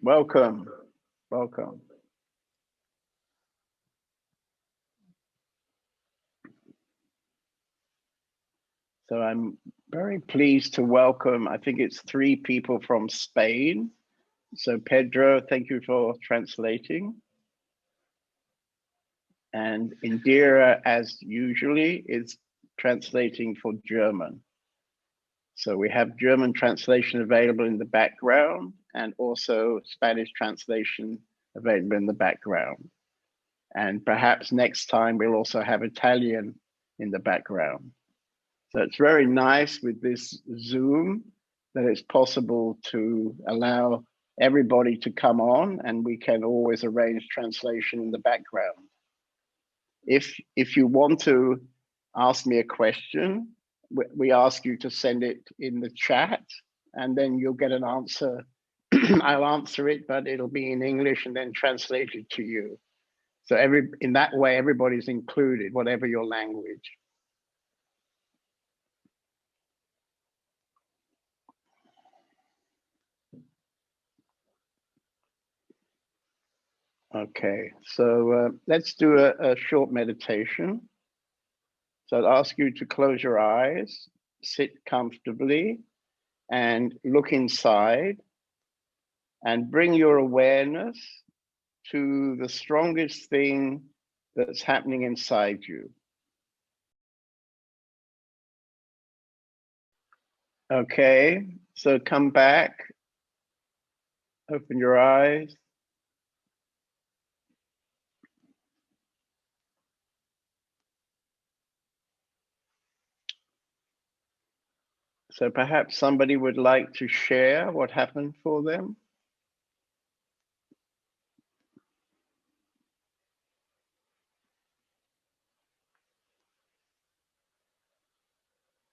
Welcome, welcome. So I'm very pleased to welcome, I think it's 3 people from Spain. So Pedro, thank you for translating. And Indira, as usually, is translating for German. So we have German translation available in the background and also Spanish translation available in the background. And perhaps next time we'll also have Italian in the background. So it's very nice with this Zoom that it's possible to allow everybody to come on, and we can always arrange translation in the background. If you want to ask me a question, we ask you to send it in the chat, and then you'll get an answer. I'll answer it, but it'll be in English and then translated to you. So in that way, everybody's included, whatever your language. Okay, so let's do a short meditation. So I'd ask you to close your eyes, sit comfortably, and look inside, and bring your awareness to the strongest thing that's happening inside you. Okay, so come back, open your eyes. So perhaps somebody would like to share what happened for them.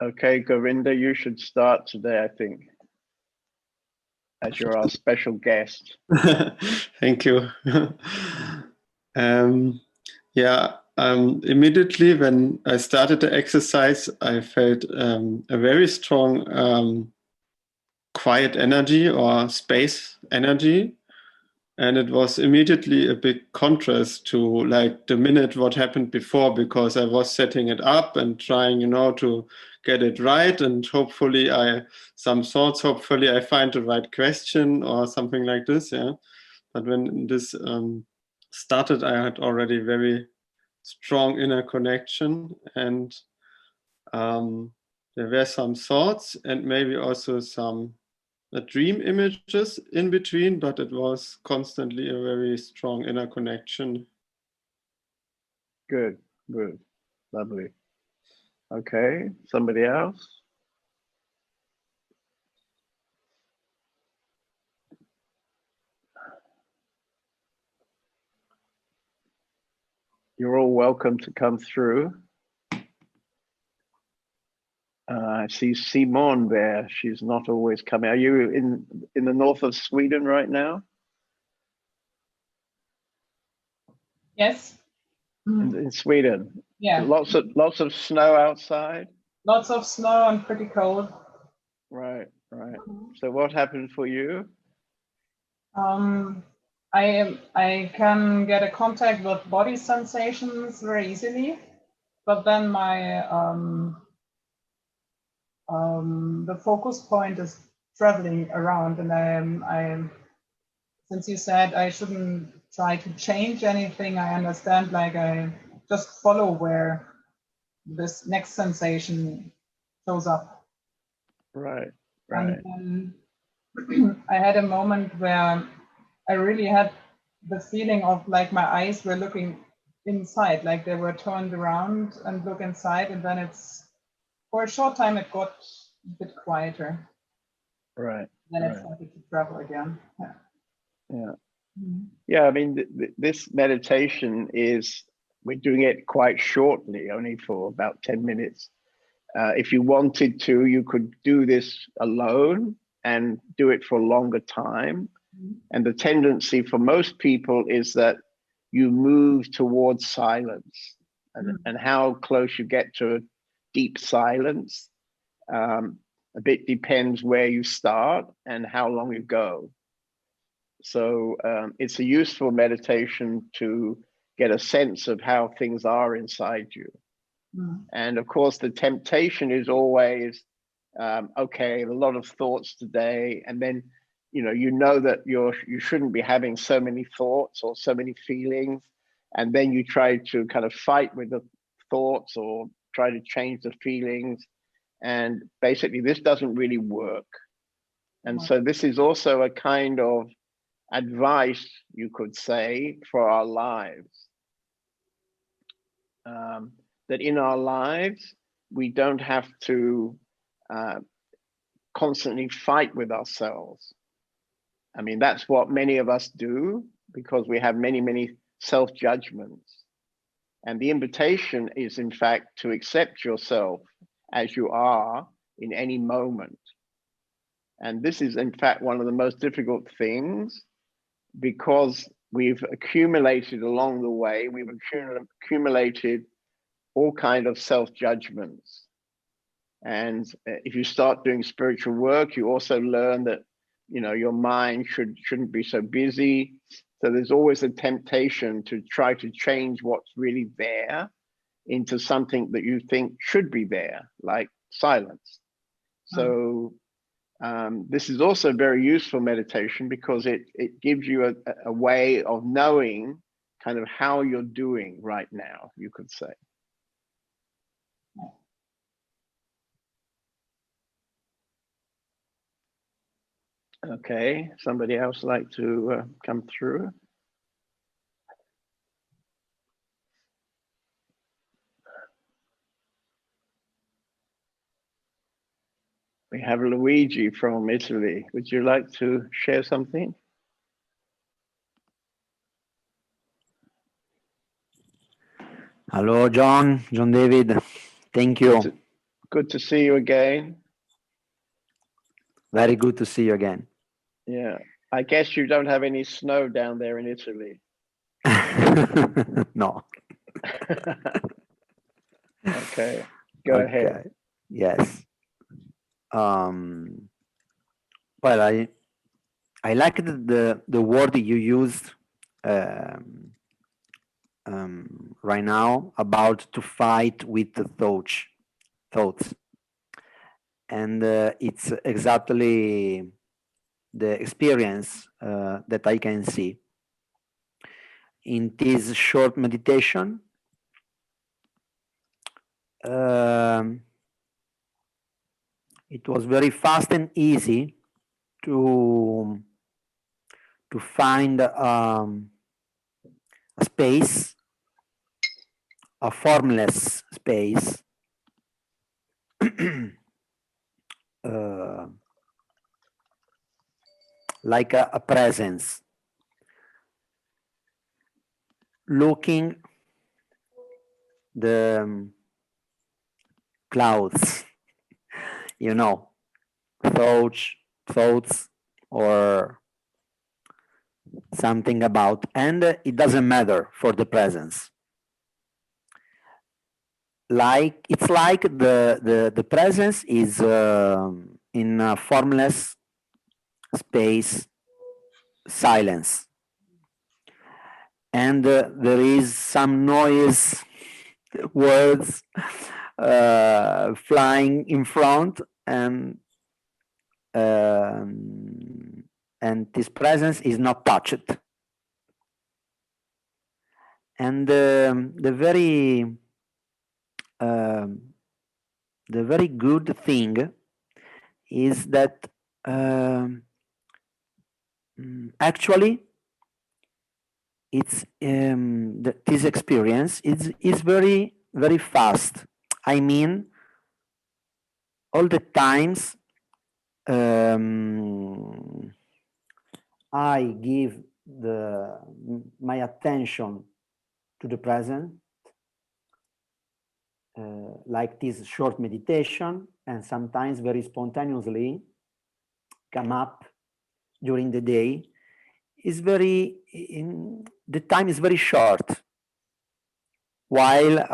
Okay, Govinda, you should start today, I think, as you're our special guest. Thank you. Immediately when I started the exercise, I felt a very strong quiet energy or space energy. And it was immediately a big contrast to like the minute what happened before, because I was setting it up and trying, to get it right. And hopefully I find the right question or something like this. Yeah. But when this started, I had already very strong inner connection, and there were some thoughts and maybe also some dream images in between, but it was constantly a very strong inner connection. Good, good, lovely. Okay, somebody else? You're all welcome to come through. I see Simone there. She's not always coming. Are you in the north of Sweden right now? Yes. In Sweden? Yeah. Lots of snow outside? Lots of snow and pretty cold. Right, right. So what happened for you? I can get a contact with body sensations very easily, but then my the focus point is traveling around, and I since you said I shouldn't try to change anything, I understand, like I just follow where this next sensation shows up. Right, right. And I had a moment where I really had the feeling of like my eyes were looking inside, like they were turned around and look inside, and then for a short time it got a bit quieter. Right. Then it started to travel again. Yeah. Yeah. Yeah, I mean, this meditation we're doing it quite shortly, only for about 10 minutes. If you wanted to, you could do this alone and do it for a longer time. And the tendency for most people is that you move towards silence, and how close you get to deep silence a bit depends where you start and how long you go. So it's a useful meditation to get a sense of how things are inside you. And of course, the temptation is always, okay, a lot of thoughts today, and then you know that you shouldn't be having so many thoughts or so many feelings, and then you try to kind of fight with the thoughts or try to change the feelings, and basically this doesn't really work. And so this is also a kind of advice, you could say, for our lives. That in our lives, we don't have to constantly fight with ourselves. I mean, that's what many of us do because we have many, many self-judgments. And the invitation is, in fact, to accept yourself as you are in any moment. And this is, in fact, one of the most difficult things because we've accumulated along the way, we've accumulated all kinds of self-judgments. And if you start doing spiritual work, you also learn that, your mind shouldn't be so busy. So there's always a temptation to try to change what's really there into something that you think should be there, like silence. So this is also very useful meditation because it gives you a way of knowing kind of how you're doing right now, you could say. Okay, somebody else like to come through? We have Luigi from Italy. Would you like to share something? Hello, John David. Thank you. Good to see you again. Very good to see you again. Yeah, I guess you don't have any snow down there in Italy. No. Okay, go ahead. Yes. Well, I like the word you used right now about to fight with the thoughts, and it's exactly the experience that I can see in this short meditation. It was very fast and easy to find a space, a formless space, like a presence, looking the clouds, thoughts or something about, and it doesn't matter for the presence. It's like the presence is in a formless space, silence, and there is some noise, words flying in front, and this presence is not touched. And the very good thing is that actually it's this experience is very, very fast. I mean, all the times I give my attention to the present, like this short meditation, and sometimes very spontaneously come up during the day. The time is very short, while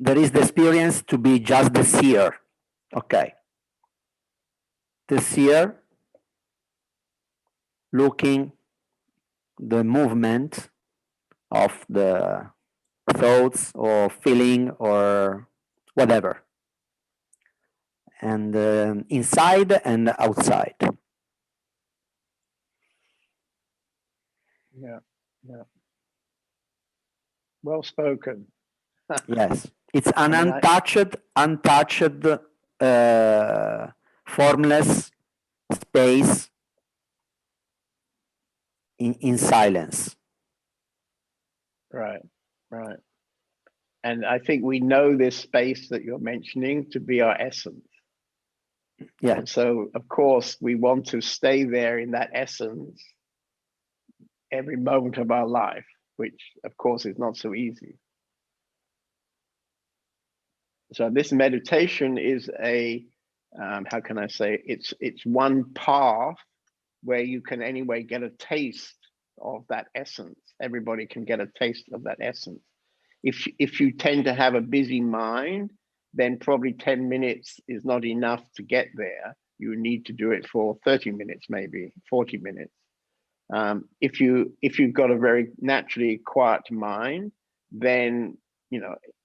there is the experience to be just the seer. Okay. this year, looking the movement of the thoughts or feeling or whatever, and inside and outside. Yeah, yeah. Well spoken. Yes, it's an I mean, untouched, formless space in silence. right, right. And I think we know this space that you're mentioning to be our essence. Yeah, And so, of course, we want to stay there in that essence every moment of our life, which, of course, is not so easy. So this meditation is a, how can I say, it's one path where you can anyway get a taste of that essence. Everybody can get a taste of that essence. If you tend to have a busy mind, then probably 10 minutes is not enough to get there. You need to do it for 30 minutes, maybe 40 minutes. If you've got a very naturally quiet mind, then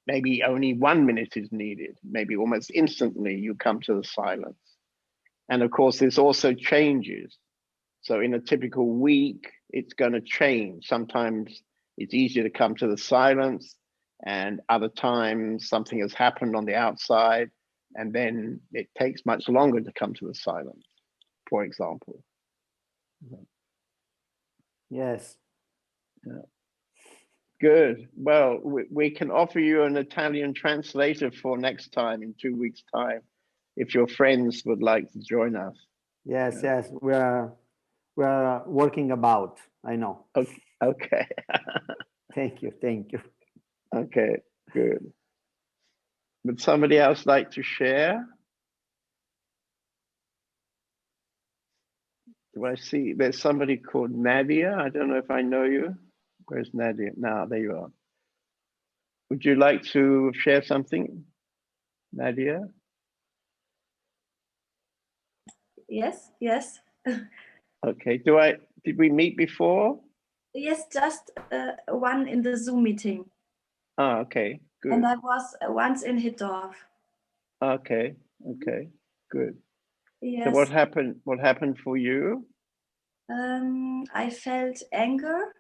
maybe only 1 minute is needed. Maybe almost instantly you come to the silence. And of course, this also changes. So in a typical week, it's going to change. Sometimes it's easier to come to the silence, and other times something has happened on the outside, and then it takes much longer to come to the silence, for example. yes. Yeah. Good. Well, we can offer you an Italian translator for next time in 2 weeks' time, if your friends would like to join us. Yes, yes, we're working about. I know. Okay. Thank you, thank you. Okay, good. Would somebody else like to share? Do I see? There's somebody called Nadia. I don't know if I know you. Where's Nadia? Now, there you are. Would you like to share something, Nadia? Yes, yes. Okay. Did we meet before? Yes, just one in the Zoom meeting. Oh, okay. Good. And I was once in Hittorf. Okay. Okay. Good. Yes. So what happened? What happened for you? I felt anger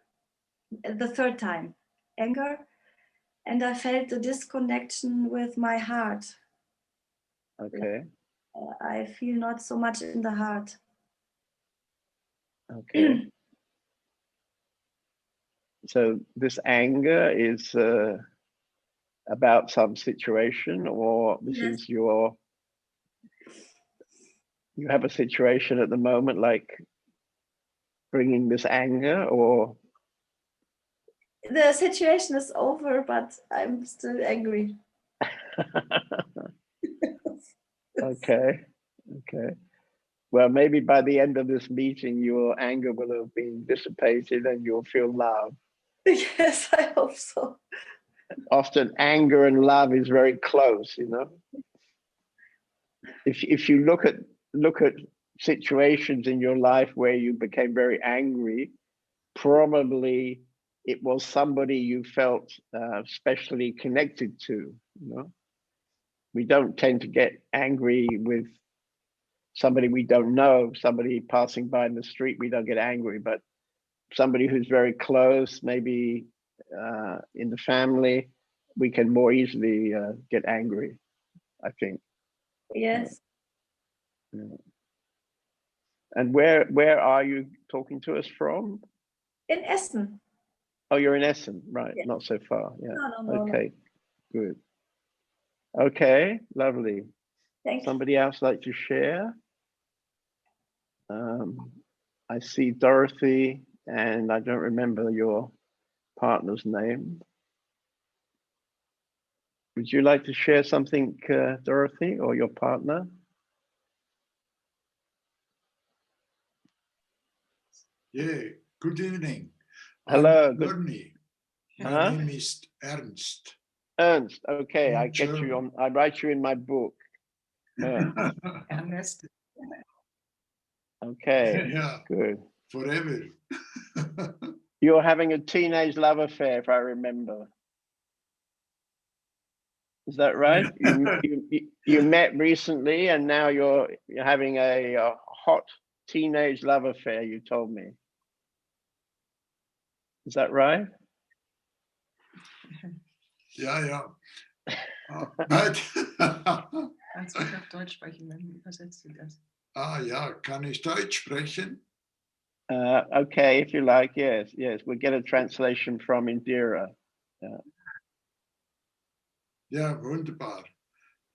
the third time. Anger. And I felt the disconnection with my heart. Okay. I feel not so much in the heart. Okay. So this anger is about some situation, or this Yes. is you have a situation at the moment, like bringing this anger, or The situation is over, but I'm still angry. okay. Okay. Well, maybe by the end of this meeting, your anger will have been dissipated and you'll feel love. Yes, I hope so. Often anger and love is very close, If you look at situations in your life where you became very angry, probably it was somebody you felt specially connected to. We don't tend to get angry with somebody we don't know, somebody passing by in the street. We don't get angry, but somebody who's very close, maybe in the family, we can more easily get angry, I think. Yes. Yeah. And where are you talking to us from? In Essen. Oh, you're in Essen, right? Yeah. Not so far. Yeah. No. Okay. Good. Okay. Lovely. Thank you. Somebody else like to share? I see Dorothy, and I don't remember your partner's name. Would you like to share something, Dorothy, or your partner? Yeah, good evening. Hello. I'm Bernie. My Huh? name is Ernst. Ernst. Okay, In I get you German. on. I write you in my book. Ernst. Ernest. Okay, Yeah, good. forever. You're having a teenage love affair, if I remember. Is that right? You met recently, and now you're having a hot teenage love affair. You told me. Is that right? Ja, ja. But Kannst du auf Deutsch sprechen, dann übersetzt du das. ja, kann ich Deutsch sprechen? Okay, if you like, yes, yes. We'll get a translation from Indira. Yeah. Ja, wunderbar.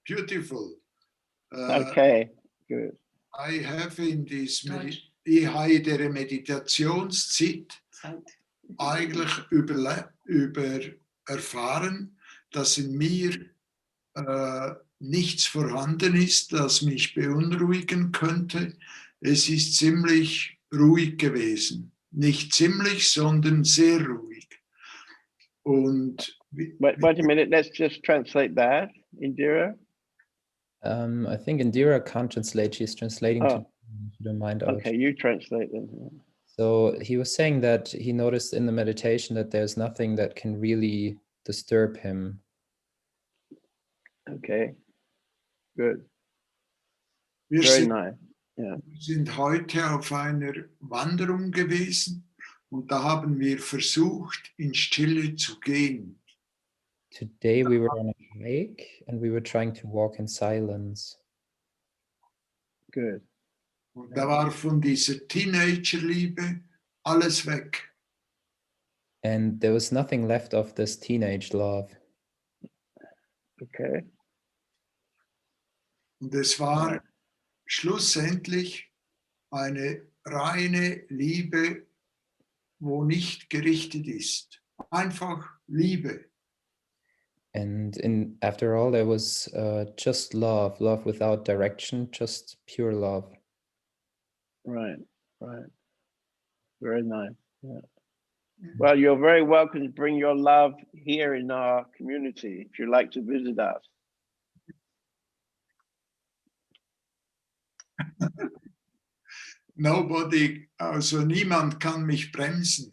Beautiful. Okay, good. I have in this Deutsch. ich habe in dieser Meditationszeit Zeit. eigentlich über erfahren, dass in mir nichts vorhanden ist, das mich beunruhigen könnte. Es ist ziemlich ruhig gewesen. Nicht ziemlich, sondern sehr ruhig. Und Wait a minute, let's just translate that, Indira. I think Indira can't translate. She's translating to, if you don't mind. Okay, you translate then. So he was saying that he noticed in the meditation that there's nothing that can really disturb him. Okay, good. wir Very nice. Yeah. sind heute auf einer Wanderung gewesen und da haben wir versucht, in Stille zu gehen. Today we were on a hike and we were trying to walk in silence. Good. Und da war von dieser Teenagerliebe alles weg. And there was nothing left of this teenage love. Okay. Und es war schlussendlich eine reine Liebe, wo nicht gerichtet ist. Einfach Liebe. And after all, there was just love, love without direction, just pure love. Right, right. Very nice. Yeah. Well, you're very welcome to bring your love here in our community if you'd like to visit us. Nobody, also niemand kann mich bremsen.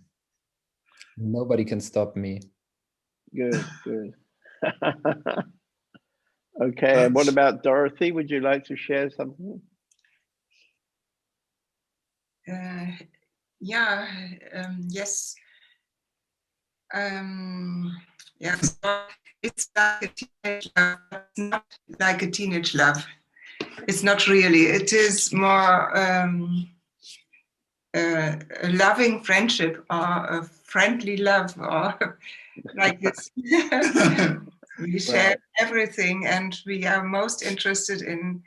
Nobody can stop me. Good, good. Okay, and what about Dorothy? Would you like to share something? Yes. Yeah, so it's like a teenage love, it's not like a teenage love. It's not really. It is more a loving friendship or a friendly love or like this. We share everything, and we are most interested in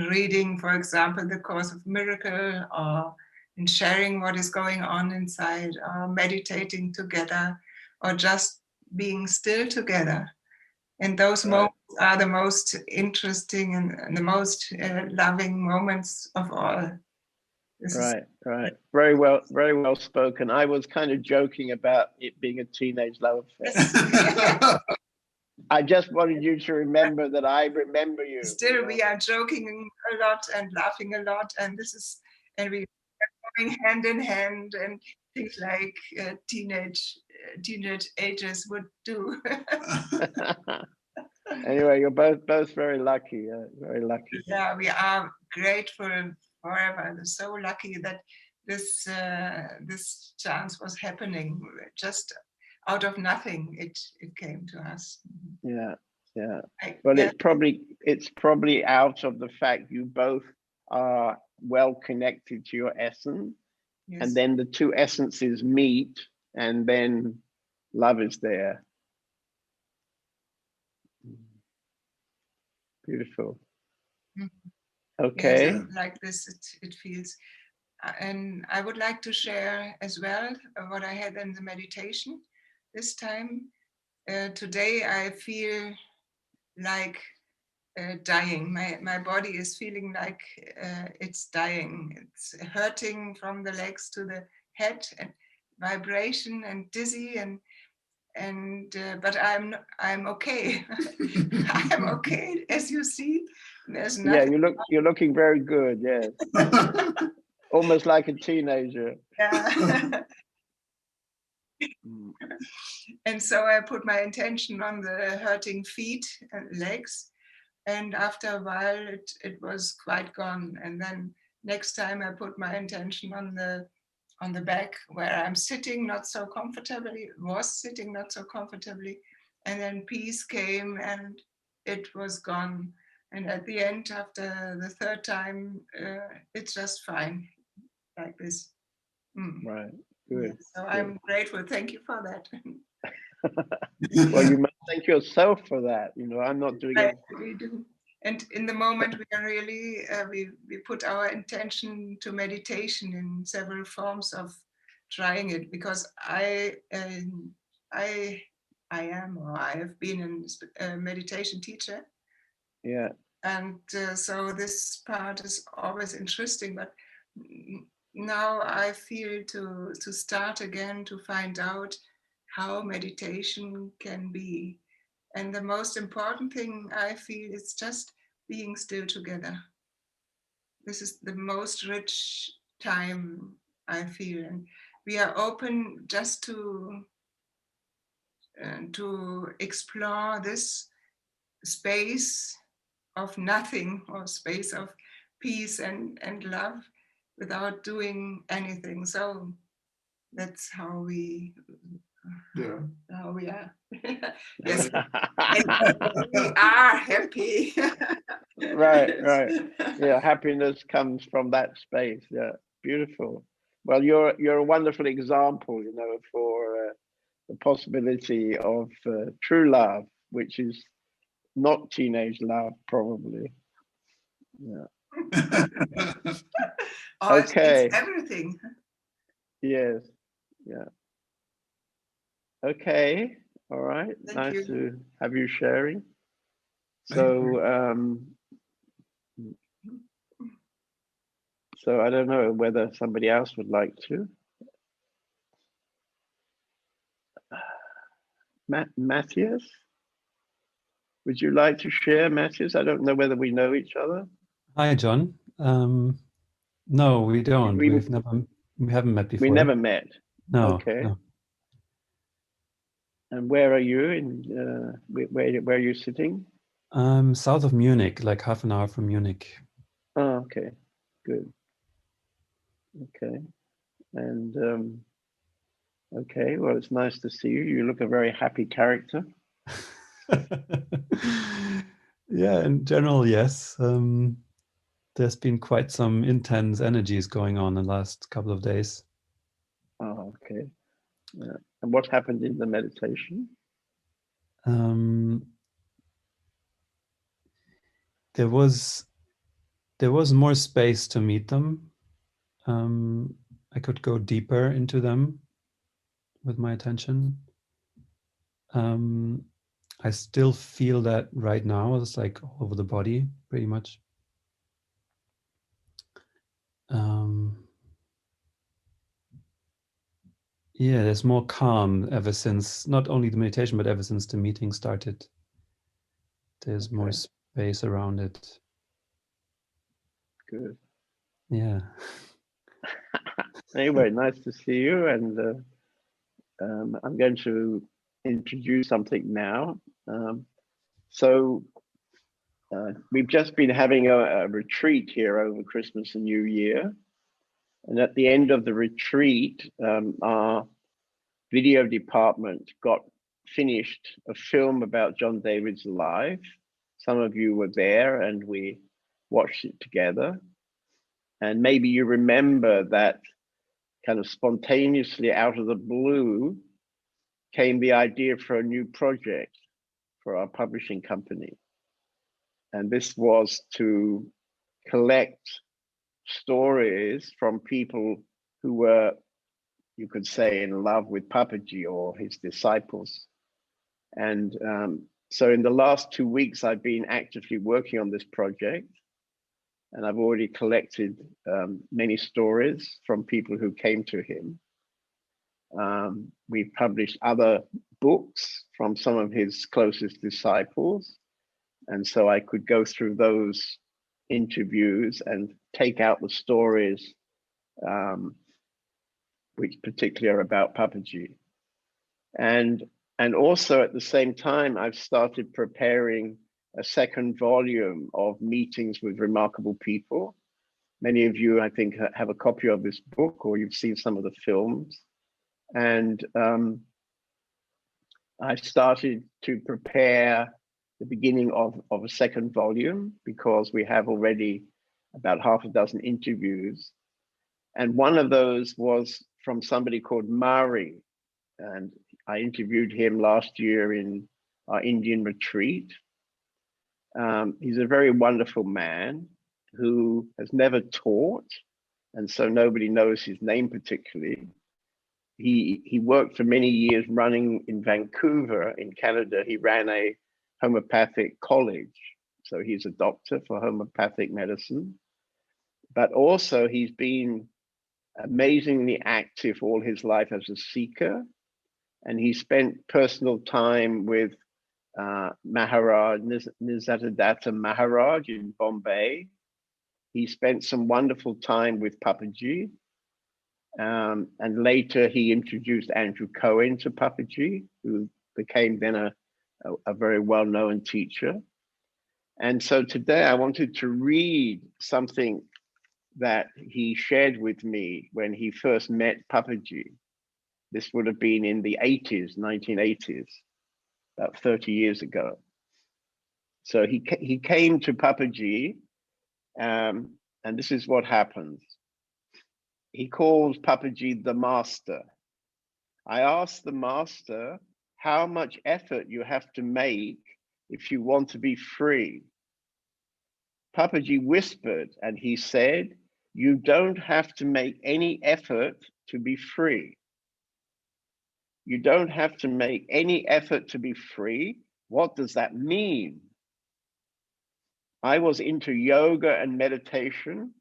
reading, for example, the Course of Miracle, or in sharing what is going on inside, or meditating together, or just being still together. And those moments are the most interesting and the most loving moments of all. Right. Very well spoken. I was kind of joking about it being a teenage love affair. I just wanted you to remember that I remember you. Still, we are joking a lot and laughing a lot, and we are going hand in hand, and things like teenage ages would do. Anyway, you're both very lucky. Very lucky. Yeah, we are grateful forever. So lucky that this chance was happening. Just out of nothing, it came to us. Yeah. Well, it's probably out of the fact you both are well connected to your essence, Yes. and then the two essences meet, and then love is there. Beautiful. Okay. Yes, like this, it feels. And I would like to share as well what I had in the meditation this time. Today I feel like dying. My body is feeling like it's dying. It's hurting from the legs to the head, and vibration and dizzy, but I'm okay. I'm okay, as you see. There's nothing. Yeah, you're looking very good. Yes. Almost like a teenager. Yeah. Mm. And so I put my intention on the hurting feet and legs. And after a while, it was quite gone. And then next time I put my intention on the back where I'm sitting not so comfortably, was sitting not so comfortably. And then peace came and it was gone. And at the end, after the third time, it's just fine, like this. Mm. Right, Yeah, good. so good. I'm grateful. Thank you for that. Well, you must thank yourself for that. You know, I'm not doing I it. really do. And in the moment, we are really we put our intention to meditation in several forms of trying it, because I am, or I have been a meditation teacher, Yeah. and so this part is always interesting. But now I feel to start again to find out how meditation can be. And the most important thing I feel is just being still together. This is the most rich time I feel. And we are open just to explore this space of nothing, or space of peace and love, without doing anything. So that's how we are. Yes. We are happy. Right, right. Yeah, happiness comes from that space. Yeah, beautiful. Well, you're a wonderful example, you know, for the possibility of true love, which is not teenage love, probably. Yeah. Oh, Okay. it's everything. Yes. Yeah. Okay. All right. Thank Nice you. to have you sharing. Thank So, so I don't know whether somebody else would like to. Matthias, would you like to share, Matthias? I don't know whether we know each other. Hi, John. No, we don't. We haven't met before. we never met. No. Okay. No. And where are you? In where are you sitting? I'm south of Munich, like half an hour from Munich. Oh, okay. Good. Okay. And okay. Well, it's nice to see you. You look a very happy character. Yeah, in general, yes. There's been quite some intense energies going on in the last couple of days. Oh, okay. Yeah. And what happened in the meditation? There was more space to meet them. I could go deeper into them with my attention. I still feel that right now. It's like all over the body, pretty much. Yeah, there's more calm ever since, not only the meditation, but ever since the meeting started. There's more space around it. Good. Yeah. Anyway, nice to see you. And I'm going to introduce something now. So we've just been having a retreat here over Christmas and New Year. And at the end of the retreat, our video department got finished a film about John David's life. Some of you were there and we watched it together. And maybe you remember that kind of spontaneously out of the blue came the idea for a new project for our publishing company. And this was to collect stories from people who were, you could say, in love with Papaji or his disciples. And so in the last 2 weeks, I've been actively working on this project. And I've already collected many stories from people who came to him. We've published other books from some of his closest disciples. And so I could go through those interviews and take out the stories which particularly are about Papaji. And also at the same time, I've started preparing a second volume of meetings with remarkable people. Many of you, I think, have a copy of this book, or you've seen some of the films. And I started to prepare the beginning of a second volume, because we have already about half a dozen interviews. And one of those was from somebody called Mari. And I interviewed him last year in our Indian retreat. He's a very wonderful man who has never taught, and so nobody knows his name particularly. He worked for many years running in Vancouver in Canada. He ran a homeopathic college. So he's a doctor for homeopathic medicine. But also he's been amazingly active all his life as a seeker. And he spent personal time with Maharaj, Nizatadatta Maharaj in Bombay. He spent some wonderful time with Papaji. And later he introduced Andrew Cohen to Papaji, who became then a very well-known teacher. And so today I wanted to read something that he shared with me when he first met Papaji. This would have been in the 80s, 1980s, about 30 years ago. So he came to Papaji, and this is what happens. He calls Papaji the master. I asked the master how much effort you have to make if you want to be free. Papaji whispered and he said, you don't have to make any effort to be free. You don't have to make any effort to be free. What does that mean? I was into yoga and meditation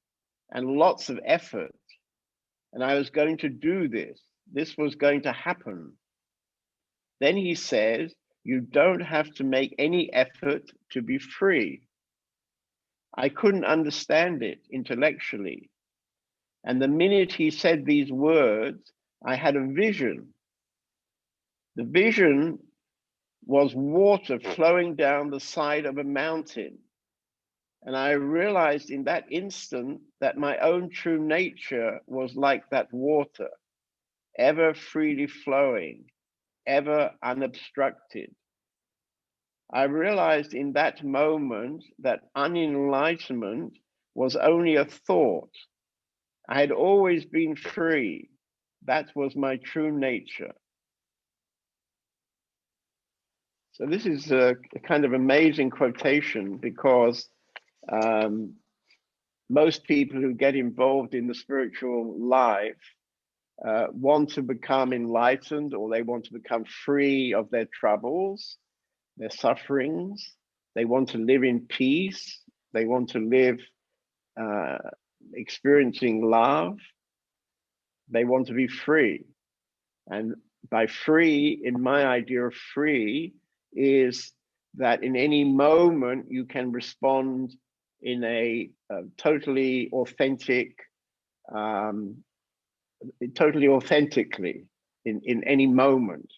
and lots of effort. And I was going to do this. This was going to happen. Then he says, you don't have to make any effort to be free. I couldn't understand it intellectually. And the minute he said these words, I had a vision. The vision was water flowing down the side of a mountain. And I realized in that instant that my own true nature was like that water, ever freely flowing, ever unobstructed. I realized in that moment that unenlightenment was only a thought. I had always been free. That was my true nature. So this is a kind of amazing quotation, because most people who get involved in the spiritual life want to become enlightened, or they want to become free of their troubles, their sufferings. They want to live in peace. They want to live experiencing love. They want to be free. And by free, in my idea of free, is that in any moment you can respond in a totally authentically in any moment,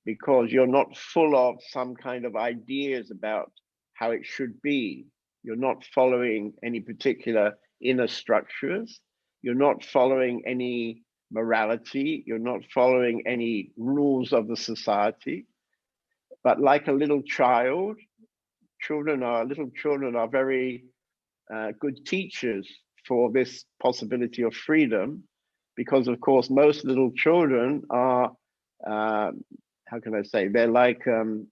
because you're not full of some kind of ideas about how it should be. You're not following any particular inner structures. You're not following any morality. You're not following any rules of the society. But like a little child, little children are very good teachers for this possibility of freedom, because of course most little children are, how can I say, they're like an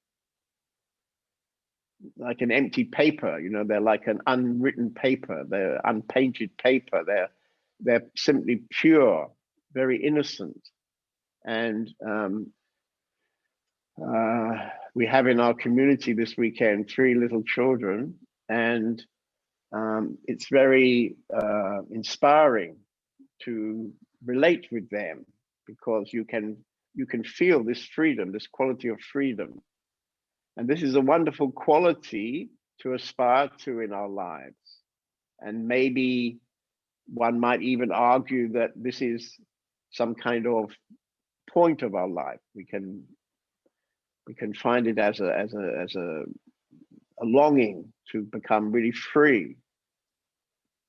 empty paper, you know, they're like an unwritten paper, they're unpainted paper, they're simply pure, very innocent. And we have in our community this weekend 3 little children, and it's very inspiring to relate with them, because you can feel this freedom, this quality of freedom. And this is a wonderful quality to aspire to in our lives. And maybe one might even argue that this is some kind of point of our life. We can find it as a longing to become really free.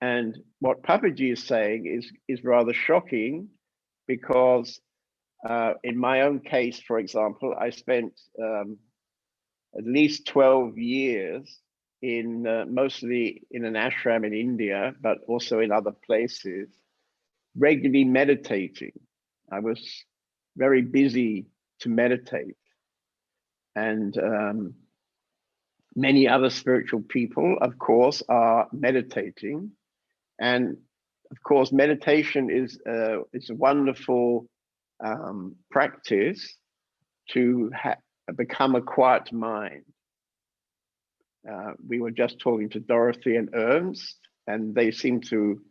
And what Papaji is saying is rather shocking, because in my own case, for example, I spent at least 12 years in mostly in an ashram in India, but also in other places, regularly meditating. I was very busy to meditate. And many other spiritual people, of course, are meditating. And of course, meditation is a wonderful practice to become a quiet mind. We were just talking to Dorothy and Ernst, and they seem to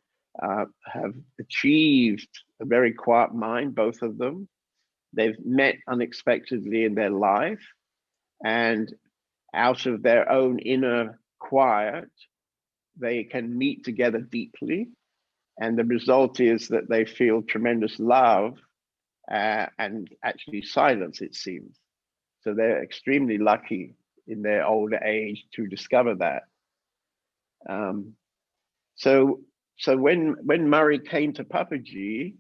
have achieved a very quiet mind, both of them. They've met unexpectedly in their life, and out of their own inner quiet, they can meet together deeply. And the result is that they feel tremendous love and actually silence, it seems. So they're extremely lucky in their older age to discover that. So when Murray came to Papaji,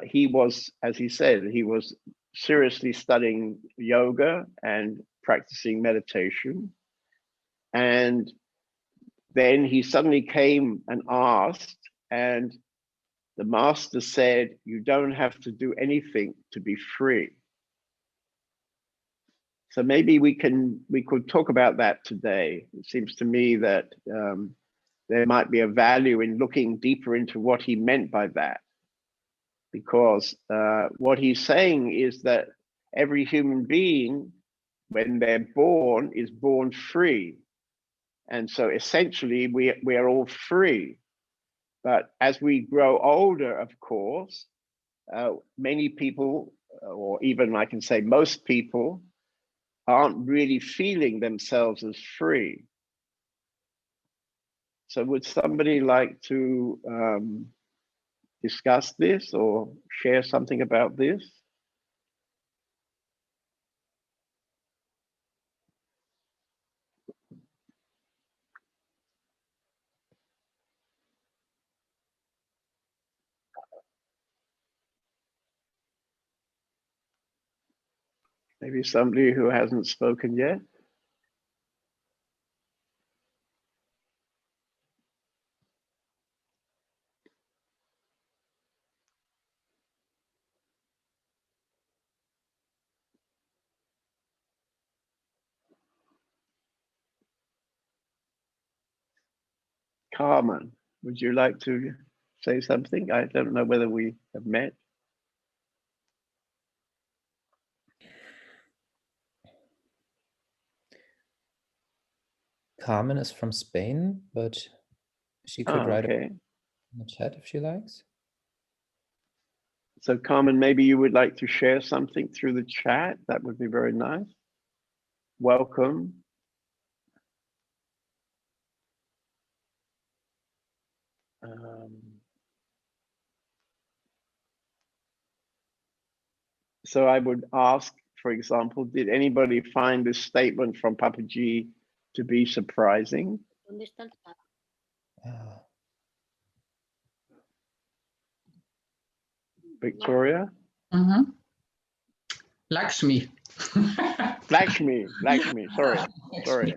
he was, as he said, he was seriously studying yoga and practicing meditation. And then he suddenly came and asked, and the master said, you don't have to do anything to be free. So maybe we could talk about that today. It seems to me that there might be a value in looking deeper into what he meant by that. Because what he's saying is that every human being, when they're born, is born free. And so essentially we are all free. But as we grow older, of course, many people, or even I can say most people, aren't really feeling themselves as free. So would somebody like to discuss this or share something about this? Maybe somebody who hasn't spoken yet. Carmen, would you like to say something? I don't know whether we have met. Carmen is from Spain, but she could write in the chat if she likes. So Carmen, maybe you would like to share something through the chat. That would be very nice. Welcome. So I would ask, for example, did anybody find this statement from Papaji to be surprising? Victoria? Mm-hmm. Lakshmi. Lakshmi, sorry.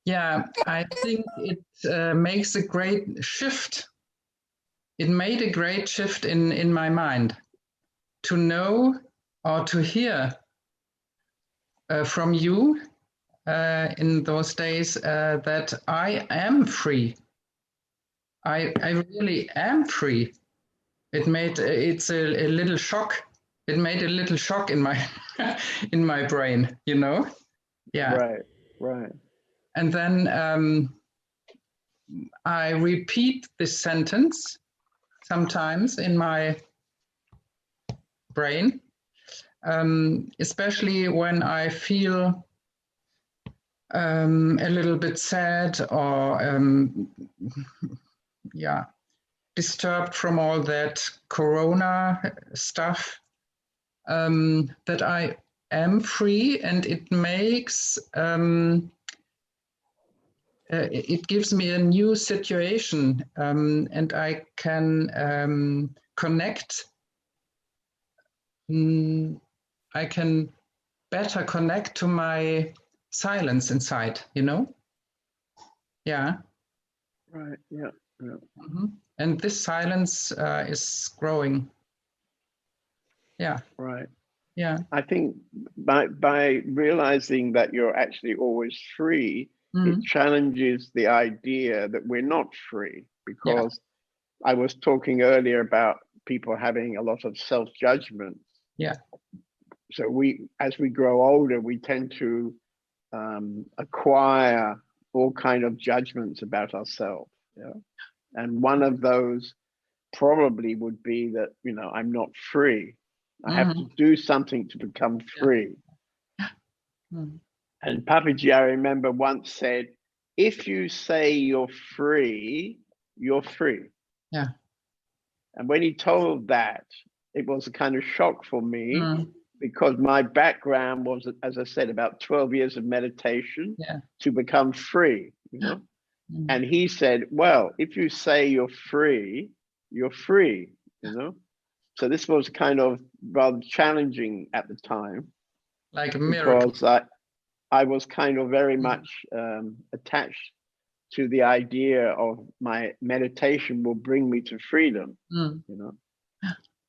Yeah, I think it makes a great shift. It made a great shift in my mind to know or to hear from you in those days that I am free. I really am free. It's a little shock. It made a little shock in my in my brain, you know? Yeah. Right. And then I repeat this sentence sometimes in my brain, especially when I feel a little bit sad or yeah, disturbed from all that Corona stuff, that I am free, and it makes it gives me a new situation, and I can connect. I can better connect to my silence inside, you know? Yeah. Right. Yeah. Yeah. Mm-hmm. And this silence is growing. Yeah. Right. Yeah. I think by realizing that you're actually always free, it challenges the idea that we're not free, because I was talking earlier about people having a lot of self-judgment. Yeah. So as we grow older, we tend to acquire all kind of judgments about ourselves. Yeah? And one of those probably would be that, I'm not free. I have to do something to become free. And Papaji, I remember, once said, if you say you're free, you're free. Yeah. And when he told that, it was a kind of shock for me, because my background was, as I said, about 12 years of meditation to become free, And he said, well, if you say you're free, you're free, So this was kind of rather challenging at the time. Like a miracle. Because I was kind of very much attached to the idea of my meditation will bring me to freedom,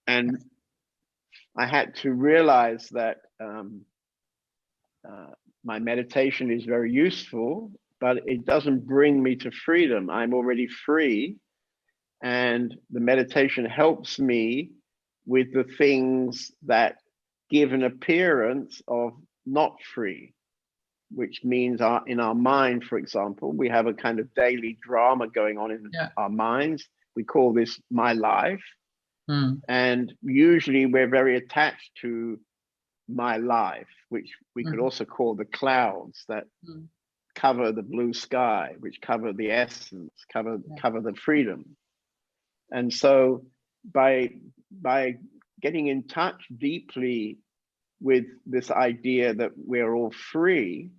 And I had to realize that my meditation is very useful, but it doesn't bring me to freedom. I'm already free, and the meditation helps me with the things that give an appearance of not free, which means in our mind, for example, we have a kind of daily drama going on in our minds. We call this my life. And usually we're very attached to my life, which we could also call the clouds that cover the blue sky, which cover the essence, cover the freedom. And so by getting in touch deeply with this idea that we're all free,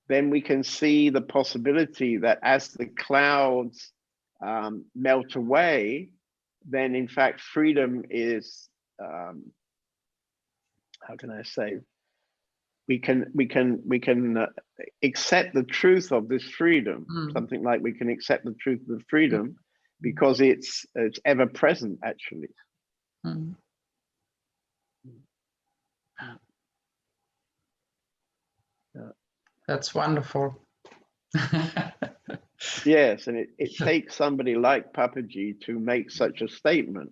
then we can see the possibility that as the clouds melt away, then in fact freedom is, how can I say, we can accept the truth of this freedom, something like we can accept the truth of the freedom because it's ever present, actually. That's wonderful. Yes, and it takes somebody like Papaji to make such a statement.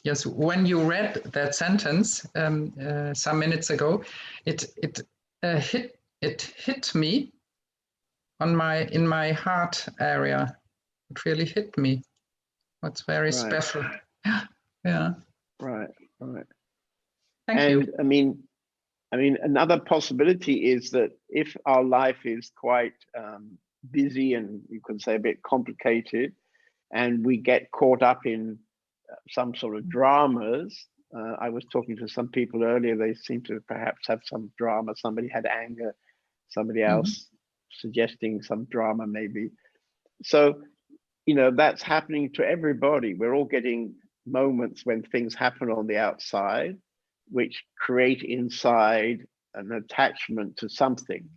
Yes, when you read that sentence some minutes ago, it hit me in my heart area. It really hit me. It's very special. Yeah. Right. Thank you. I mean, another possibility is that if our life is quite busy and you could say a bit complicated, and we get caught up in some sort of dramas. I was talking to some people earlier, they seem to perhaps have some drama. Somebody had anger, somebody else suggesting some drama maybe. So, that's happening to everybody. We're all getting moments when things happen on the outside, which create inside an attachment to something.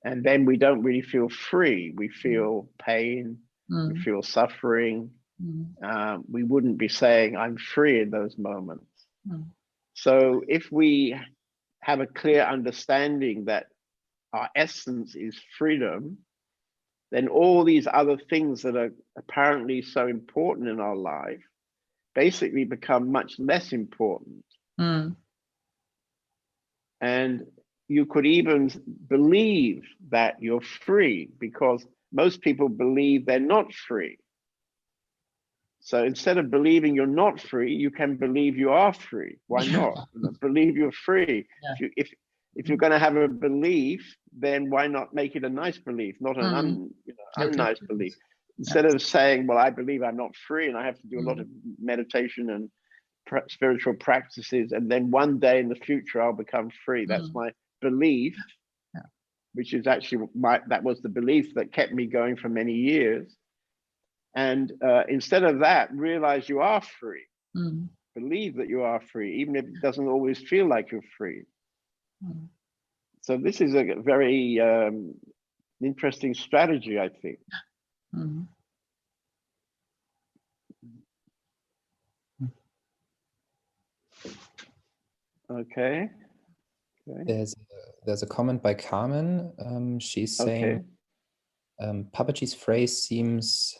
And then we don't really feel free. We feel pain, we feel suffering. We wouldn't be saying I'm free in those moments. So if we have a clear understanding that our essence is freedom, then all these other things that are apparently so important in our life basically become much less important. And you could even believe that you're free, because most people believe they're not free. So instead of believing you're not free, you can believe you are free. Why not? Believe you're free. Yeah. If you're going to have a belief, then why not make it a nice belief, not an unnice belief? Instead of saying, well, I believe I'm not free and I have to do a lot of meditation and spiritual practices, and then one day in the future I'll become free. That's my belief, which is actually that was the belief that kept me going for many years. And instead of that, realize you are free. Believe that you are free, even if it doesn't always feel like you're free. So this is a very interesting strategy, I think. Okay. There's a comment by Carmen. She's saying, Papaji's phrase seems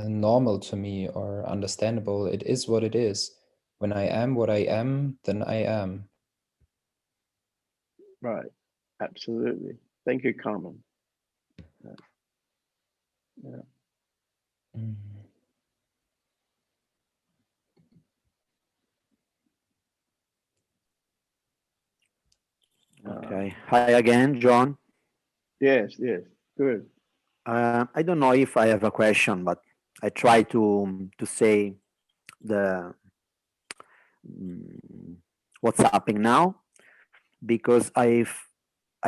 normal to me or understandable. It is what it is. When I am what I am, then I am. Right. Absolutely. Thank you, Carmen. Okay. Hi again, John. Yes, good. I don't know if I have a question, but I try to say the what's happening now, because I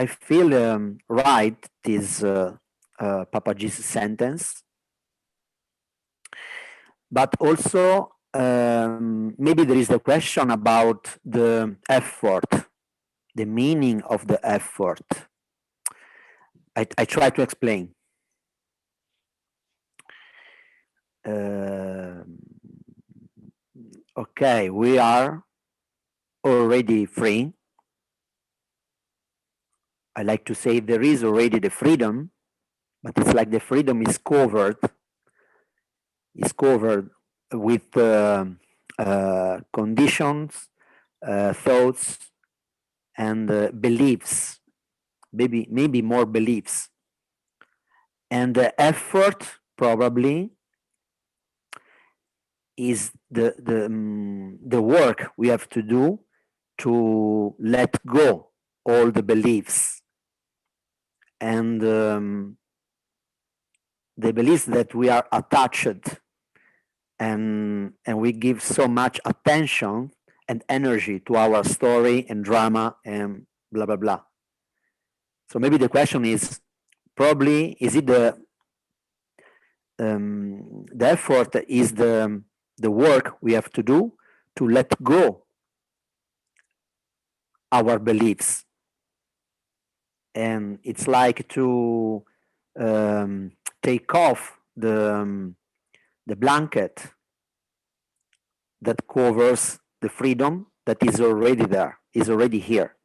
feel right this Papaji's sentence, but also maybe there is a question about the effort, the meaning of the effort. I try to explain. Okay, we are already free. I like to say there is already the freedom, but it's like the freedom is covered with conditions, thoughts, and beliefs, maybe more beliefs. And the effort probably is the work we have to do to let go all the beliefs and the beliefs that we are attached, and we give so much attention and energy to our story and drama and blah blah blah. So maybe the question is probably, is it the effort is the work we have to do to let go our beliefs, and it's like to take off the blanket that covers the freedom that is already there, is already here.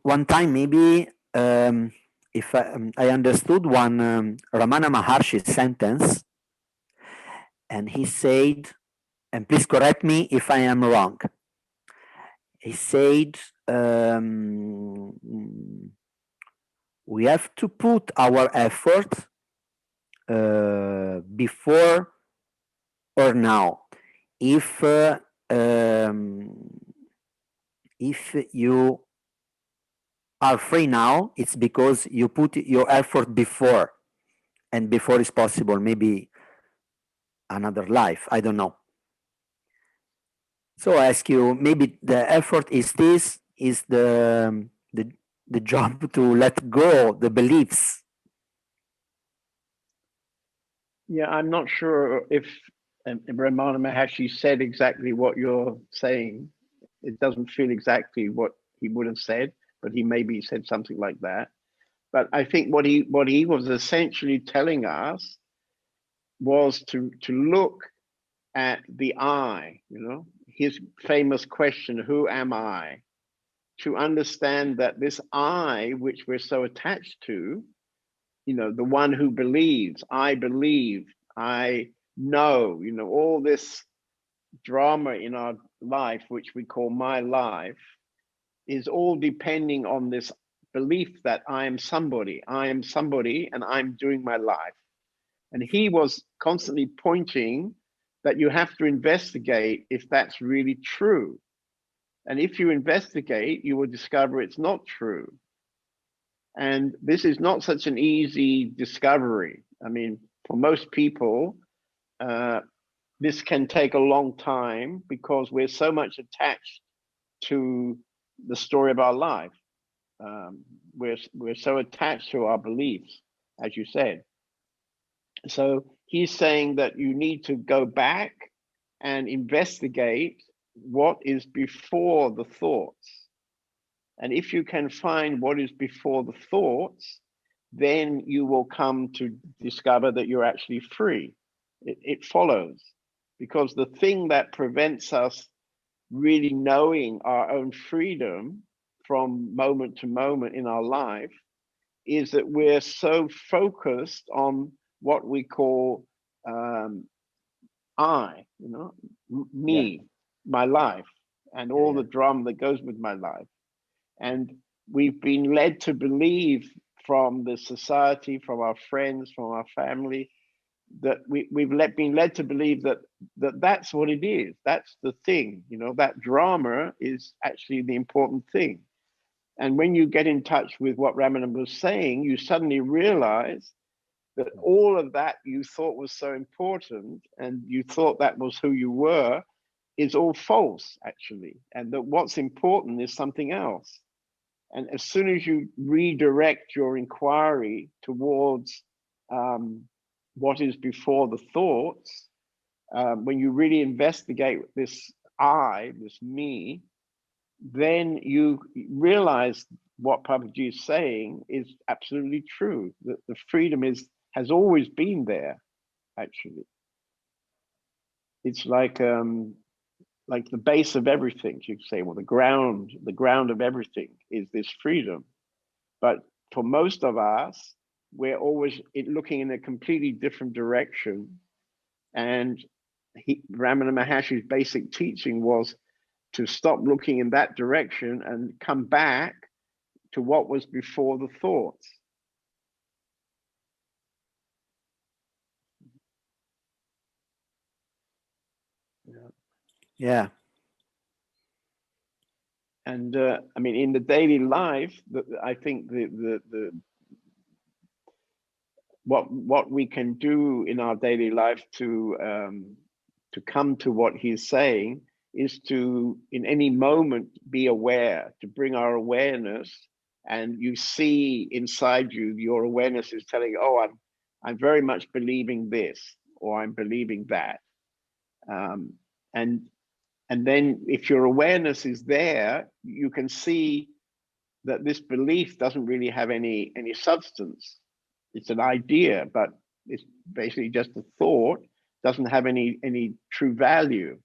One time maybe if I understood one Ramana Maharshi sentence, and he said, and please correct me if I am wrong, he said we have to put our effort before or now. If you are free now, it's because you put your effort before, and before is possible, maybe another life, I don't know. So I ask you, maybe the effort is this, is the job to let go the beliefs. Yeah, I'm not sure if Ramana Maharshi said exactly what you're saying. It doesn't feel exactly what he would have said, but he maybe said something like that. But I think what he was essentially telling us was to look at the I, his famous question, who am I? To understand that this I, which we're so attached to, the one who believes, I believe, I know, all this drama in our life, which we call my life, is all depending on this belief that I am somebody and I'm doing my life. And he was constantly pointing that you have to investigate if that's really true. And if you investigate, you will discover it's not true. And this is not such an easy discovery. I mean, for most people, this can take a long time because we're so much attached to the story of our life. We're so attached to our beliefs, as you said. So he's saying that you need to go back and investigate what is before the thoughts. And if you can find what is before the thoughts, then you will come to discover that you're actually free. It follows, because the thing that prevents us really knowing our own freedom from moment to moment in our life is that we're so focused on what we call I, me, my life, and all the drama that goes with my life. And we've been led to believe from the society, from our friends, from our family, that we've been led to believe that that's what it is. That's the thing, that drama is actually the important thing. And when you get in touch with what Ramana was saying, you suddenly realize that all of that you thought was so important and you thought that was who you were is all false, actually. And that what's important is something else. And as soon as you redirect your inquiry towards what is before the thoughts, when you really investigate this I, this me, then you realize what Papaji is saying is absolutely true. That the freedom has always been there, actually. It's like the base of everything, you could say, well, the ground of everything is this freedom. But for most of us, we're always looking in a completely different direction. And Ramana Maharshi's basic teaching was to stop looking in that direction and come back to what was before the thoughts. Yeah. And I mean, in the daily life, I think what we can do in our daily life to come to what he's saying is to, in any moment, be aware, to bring our awareness, and you see inside you, your awareness is telling you, oh, I'm very much believing this, or I'm believing that. And then if your awareness is there, you can see that this belief doesn't really have any substance. It's an idea, but it's basically just a thought, doesn't have any true value.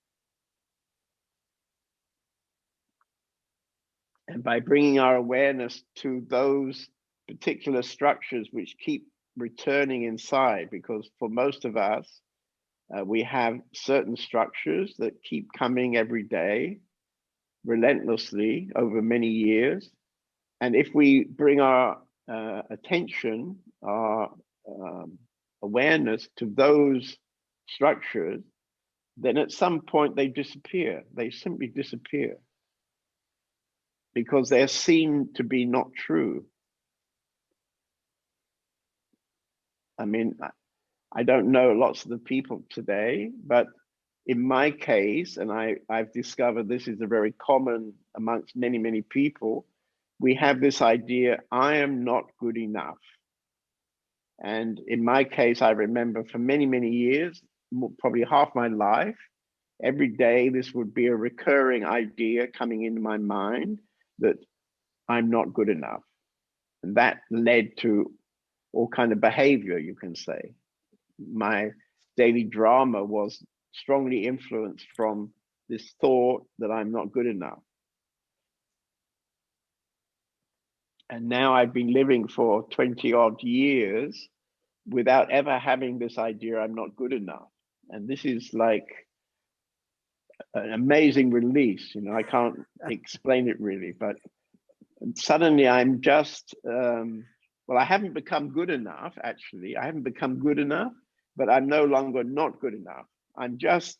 And by bringing our awareness to those particular structures which keep returning inside, because for most of us, we have certain structures that keep coming every day, relentlessly over many years. And if we bring our attention, our awareness to those structures, then at some point they disappear. They simply disappear because they're seen to be not true. I mean, I don't know lots of the people today, but in my case, and I've discovered this is a very common amongst many, many people, we have this idea, I am not good enough. And in my case, I remember for many, many years, probably half my life, every day this would be a recurring idea coming into my mind that I'm not good enough. And that led to all kind of behavior, you can say. My daily drama was strongly influenced from this thought that I'm not good enough. And now I've been living for 20 odd years without ever having this idea I'm not good enough. And this is like an amazing release. I can't explain it really, but suddenly I'm just, well, I haven't become good enough, actually. I haven't become good enough, but I'm no longer not good enough. I'm just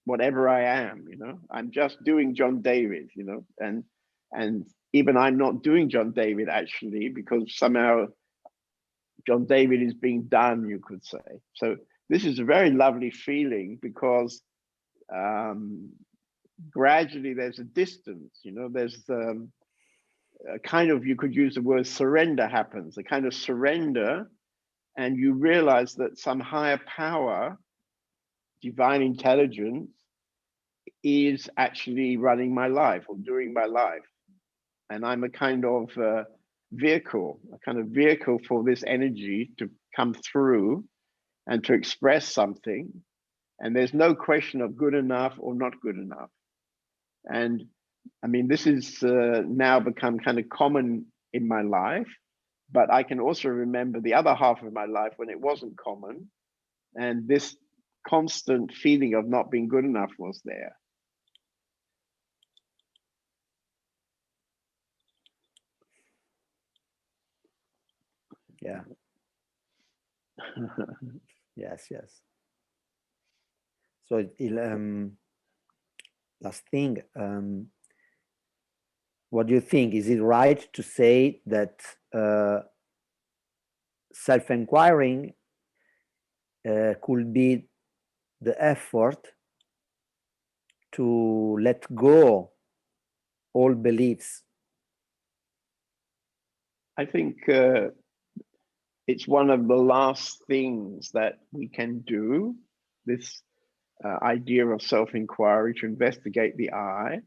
whatever I am, I'm just doing John David, and even I'm not doing John David actually, because somehow John David is being done, you could say. So this is a very lovely feeling, because gradually there's a distance, there's a kind of, you could use the word surrender happens, a kind of surrender, and you realize that some higher power, divine intelligence, is actually running my life or doing my life. And I'm a kind of vehicle for this energy to come through and to express something. And there's no question of good enough or not good enough. And I mean, this is now become kind of common in my life, but I can also remember the other half of my life when it wasn't common. And this constant feeling of not being good enough was there. Yeah. Yes. So last thing, what do you think? Is it right to say that self-enquiring could be the effort to let go all beliefs? I think it's one of the last things that we can do, this idea of self-inquiry, to investigate the I.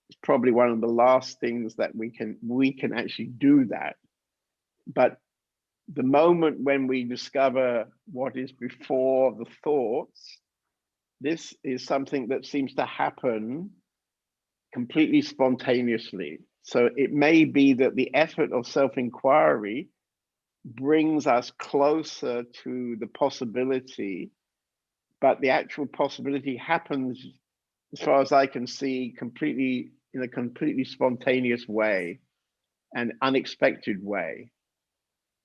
It's probably one of the last things that we can actually do that. But the moment when we discover what is before the thoughts, this is something that seems to happen completely spontaneously. So it may be that the effort of self-inquiry brings us closer to the possibility, but the actual possibility happens, as far as I can see, completely in a completely spontaneous way and unexpected way.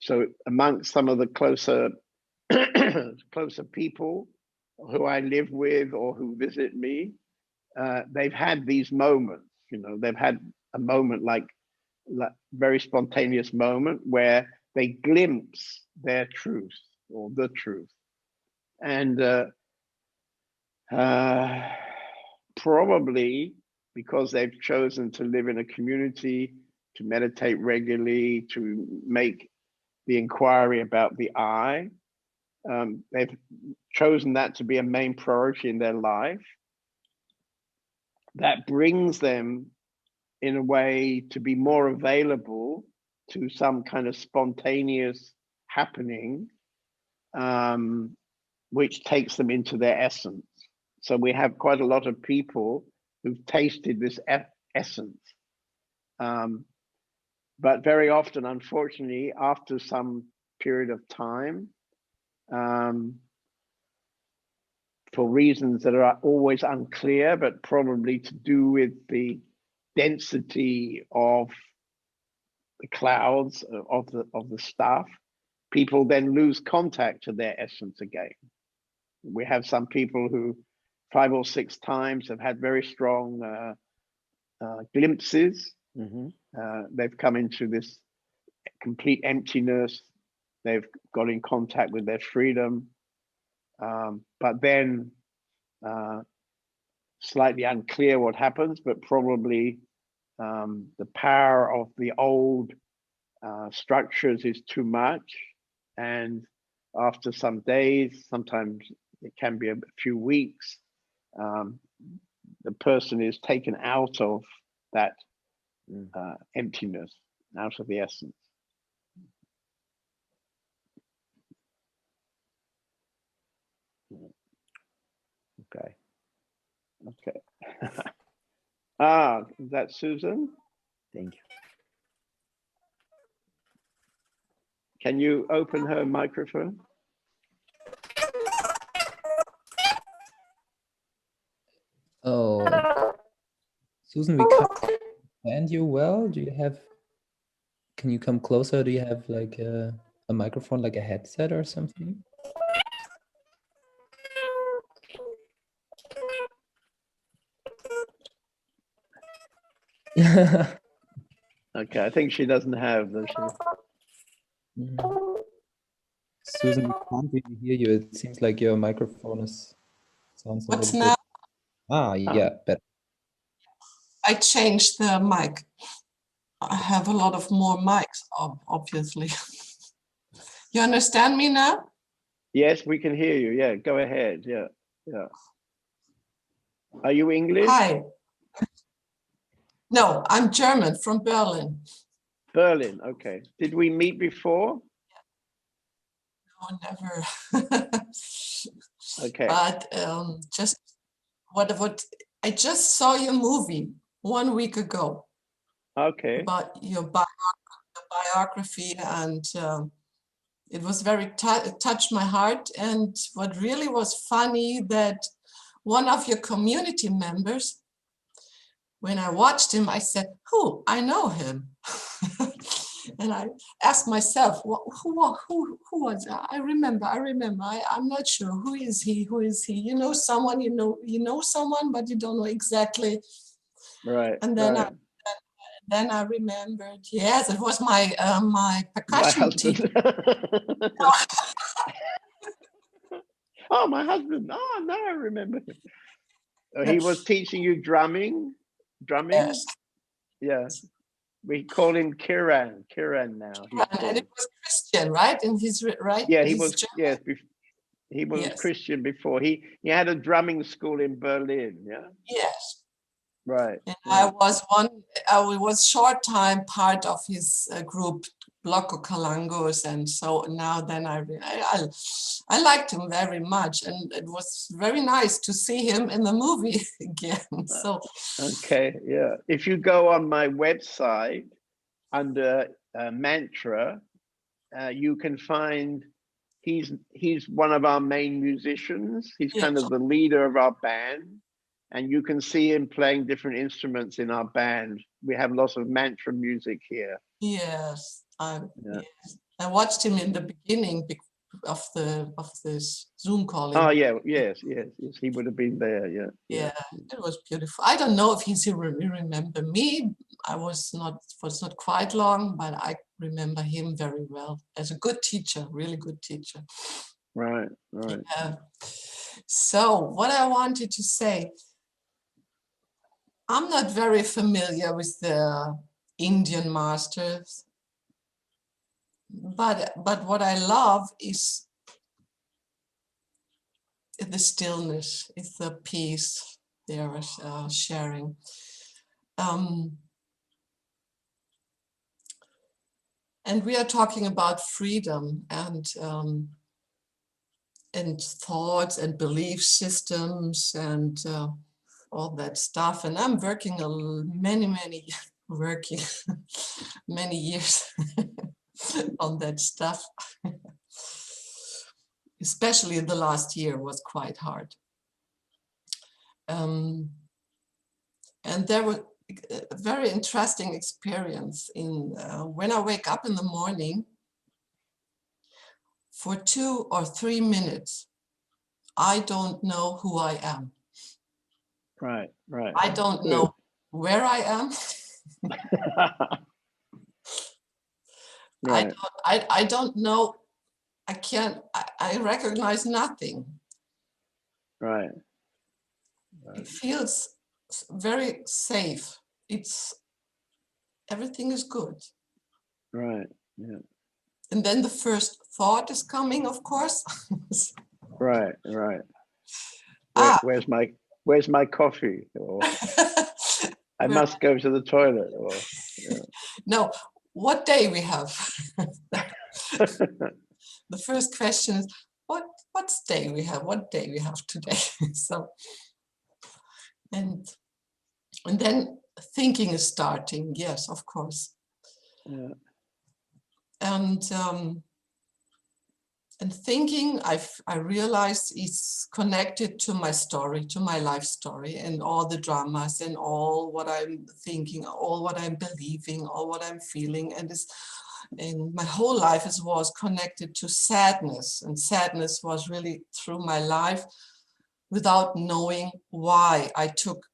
So amongst some of the closer people who I live with or who visit me, they've had these moments. They've had a moment like very spontaneous moment where they glimpse their truth or the truth, and probably because they've chosen to live in a community, to meditate regularly, to make the inquiry about the I. They've chosen that to be a main priority in their life. That brings them in a way to be more available to some kind of spontaneous happening, which takes them into their essence. So we have quite a lot of people who've tasted this essence. But very often, unfortunately, after some period of time, for reasons that are always unclear, but probably to do with the density of the clouds of the stuff, people then lose contact to their essence again. We have some people who 5 or 6 times have had very strong glimpses. They've come into this complete emptiness. They've got in contact with their freedom, but then slightly unclear what happens, but probably the power of the old structures is too much. And after some days, sometimes it can be a few weeks, the person is taken out of that emptiness, out of the essence. Okay. Is that Susan? Thank you. Can you open her microphone? Oh, Susan, we can't understand you well. Can you come closer? Do you have like a microphone, like a headset or something? Okay, I think she doesn't have those. Susan, we can't really hear you. It seems like your microphone sounds a What's little now? bit. Ah, yeah, better. I changed the mic. I have a lot of more mics, obviously. You understand me now? Yes, we can hear you. Yeah, go ahead. Yeah, yeah. Are you English? Hi. No, I'm German from Berlin. Berlin. Okay. Did we meet before? No, never. Okay. But just what I just saw your movie 1 week ago Okay. about your biography, and it was very it touched my heart. And what really was funny, that one of your community members, when I watched him, I said, "Oh, I know him." And I asked myself, who was that? I remember. I'm not sure. Who is he? Who is he? You know someone. You know someone, but you don't know exactly. Right. And then right. I remembered. Yes, it was my my percussion my husband. teacher. Oh, my husband. Oh, now I remember him. He was teaching you drumming. Yes. Yeah. We call him Kiran. Kiran now. And it was Christian, right? And he's right. Yeah, he he's was. German. Yes, he was Yes. Christian before. He had a drumming school in Berlin. Yeah. Yes. Right. And right. I was short time part of his group, Bloco Calangos, and so now then I liked him very much, and it was very nice to see him in the movie again. So okay, yeah. If you go on my website under Mantra, you can find he's one of our main musicians. He's kind of the leader of our band. And you can see him playing different instruments in our band. We have lots of mantra music here. Yes, yes. I watched him in the beginning of this Zoom calling. Oh yeah, yes. He would have been there. Yeah, it was beautiful. I don't know if he remember me. I was not quite long, but I remember him very well as a good teacher, really good teacher. Right. Yeah. So what I wanted to say, I'm not very familiar with the Indian masters, but what I love is the stillness, is the peace they are sharing. And we are talking about freedom and thoughts and belief systems and all that stuff. And I'm working many years on that stuff. Especially the last year was quite hard. And there was a very interesting experience in when I wake up in the morning. For 2 or 3 minutes, I don't know who I am. Right. I don't know where I am. Right. I don't know. I recognize nothing. Right. It feels very safe. Everything is good. Right. Yeah. And then the first thought is coming, of course. Right. Where's my coffee? Or I must go to the toilet. Or no, what day we have? The first question is what's day we have? What day we have today? So, and then thinking is starting. Yes, of course. Yeah. And thinking, I realized is connected to my story, to my life story, and all the dramas and all what I'm thinking, all what I'm believing, all what I'm feeling, and my whole life was connected to sadness, and sadness was really through my life without knowing why I took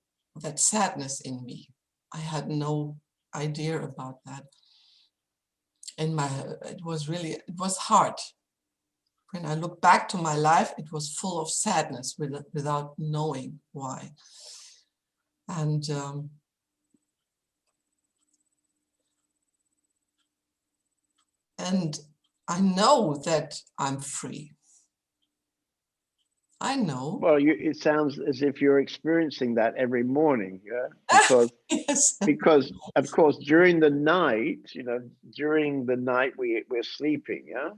that sadness in me. I had no idea about that. And it was hard. When I look back to my life, it was full of sadness without knowing why. And I know that I'm free. I know. Well, it sounds as if you're experiencing that every morning, yeah? Because, yes. Because of course, during the night, we're sleeping, yeah?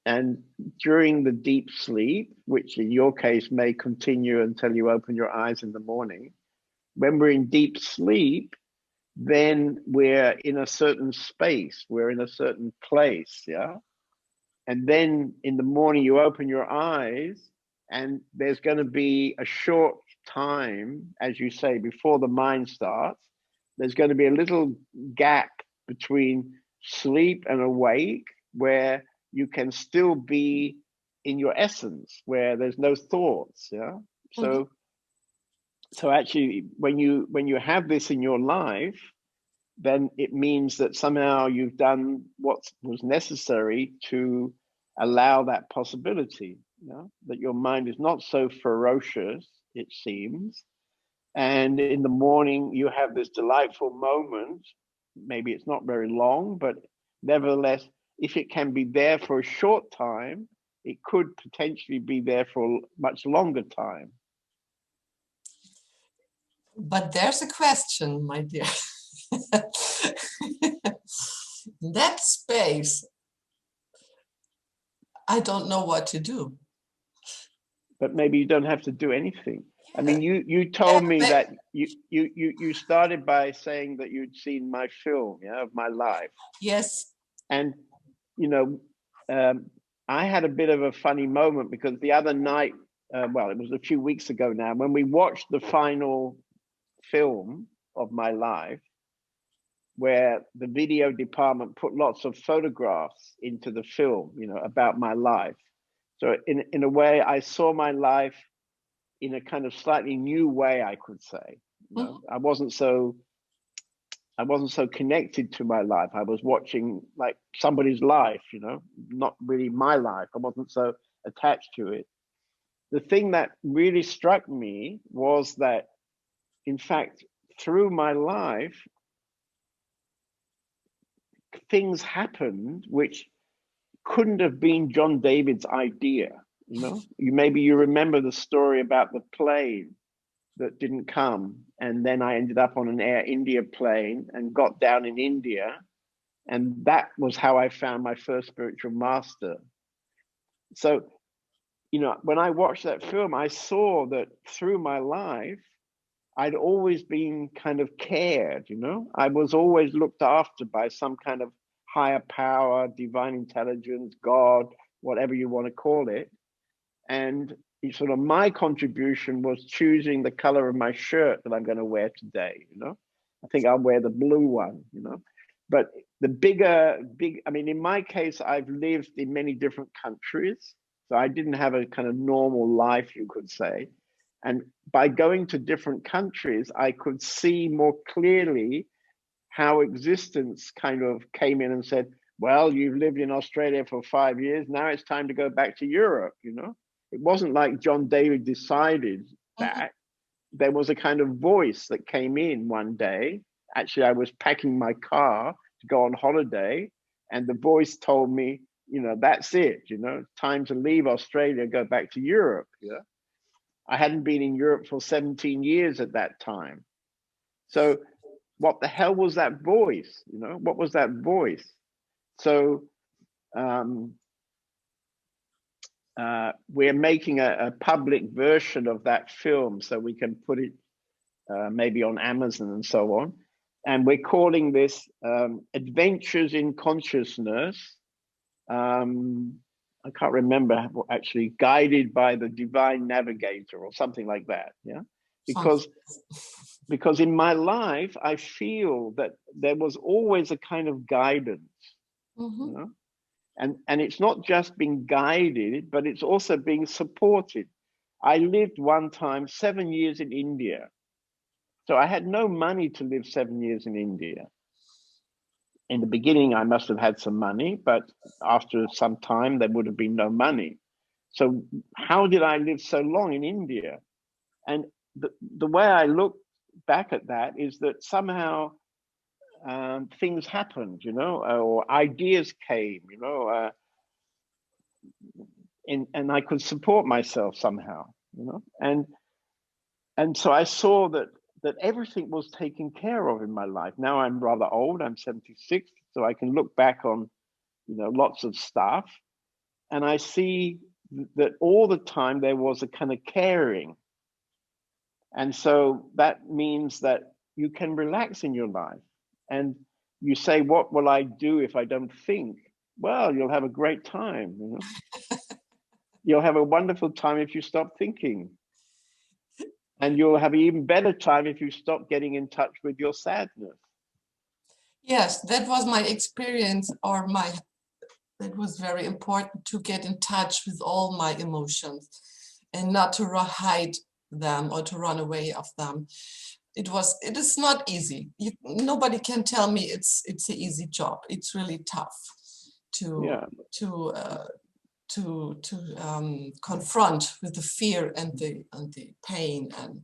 And during the deep sleep, which in your case may continue until you open your eyes in the morning, when we're in deep sleep, then we're in a certain space, we're in a certain place, yeah? And then in the morning, you open your eyes, and there's going to be a short time, as you say, before the mind starts. There's going to be a little gap between sleep and awake where you can still be in your essence, where there's no thoughts. Yeah. So, so actually, when you have this in your life, then it means that somehow you've done what was necessary to allow that possibility, you know, that your mind is not so ferocious, it seems. And in the morning, you have this delightful moment. Maybe it's not very long, but nevertheless, if it can be there for a short time, it could potentially be there for a much longer time. But there's a question, my dear. That space, I don't know what to do. But maybe you don't have to do anything. I mean, you told me that you started by saying that you'd seen my film, yeah, of my life. Yes. And you know, I had a bit of a funny moment because the other night, well, it was a few weeks ago now, when we watched the final film of my life, where the video department put lots of photographs into the film, you know, about my life. So in a way, I saw my life in a kind of slightly new way, I could say. You know, I wasn't so connected to my life. I was watching like somebody's life, you know, not really my life. I wasn't so attached to it. The thing that really struck me was that, in fact, through my life, things happened which couldn't have been John David's idea. You know, maybe you remember the story about the plane that didn't come, and then I ended up on an Air India plane and got down in India, and that was how I found my first spiritual master. So, you know, when I watched that film, I saw that through my life, I'd always been kind of cared, you know, I was always looked after by some kind of higher power, divine intelligence, God, whatever you want to call it. And sort of my contribution was choosing the color of my shirt that I'm going to wear today, you know. I think I'll wear the blue one, you know. But the I mean, in my case, I've lived in many different countries. So I didn't have a kind of normal life, you could say. And by going to different countries, I could see more clearly how existence kind of came in and said, well, you've lived in Australia for 5 years. Now it's time to go back to Europe, you know. It wasn't like John David decided that. There was a kind of voice that came in one day. Actually, I was packing my car to go on holiday, and the voice told me, you know, that's it, you know, time to leave Australia, go back to Europe. Yeah. I hadn't been in Europe for 17 years at that time. So what the hell was that voice? You know, what was that voice? So we're making a public version of that film so we can put it maybe on Amazon and so on. And we're calling this Adventures in Consciousness. I can't remember, actually, Guided by the Divine Navigator or something like that. Yeah, because in my life, I feel that there was always a kind of guidance, you know? And it's not just being guided, but it's also being supported. I lived one time 7 years in India. So I had no money to live 7 years in India. In the beginning, I must have had some money, but after some time, there would have been no money. So how did I live so long in India? And the way I look back at that is that somehow things happened, you know, or ideas came, you know, and I could support myself somehow, you know, and so I saw that everything was taken care of in my life. Now I'm rather old, I'm 76, so I can look back on, you know, lots of stuff, and I see that all the time there was a kind of caring. And so that means that you can relax in your life. And you say, what will I do if I don't think? Well, you'll have a great time, you know. You'll have a wonderful time if you stop thinking. And you'll have an even better time if you stop getting in touch with your sadness. Yes, that was my experience, or it was very important to get in touch with all my emotions and not to hide them or to run away of them. It is not easy. Nobody can tell me it's an easy job. It's really tough to confront with the fear and the pain, and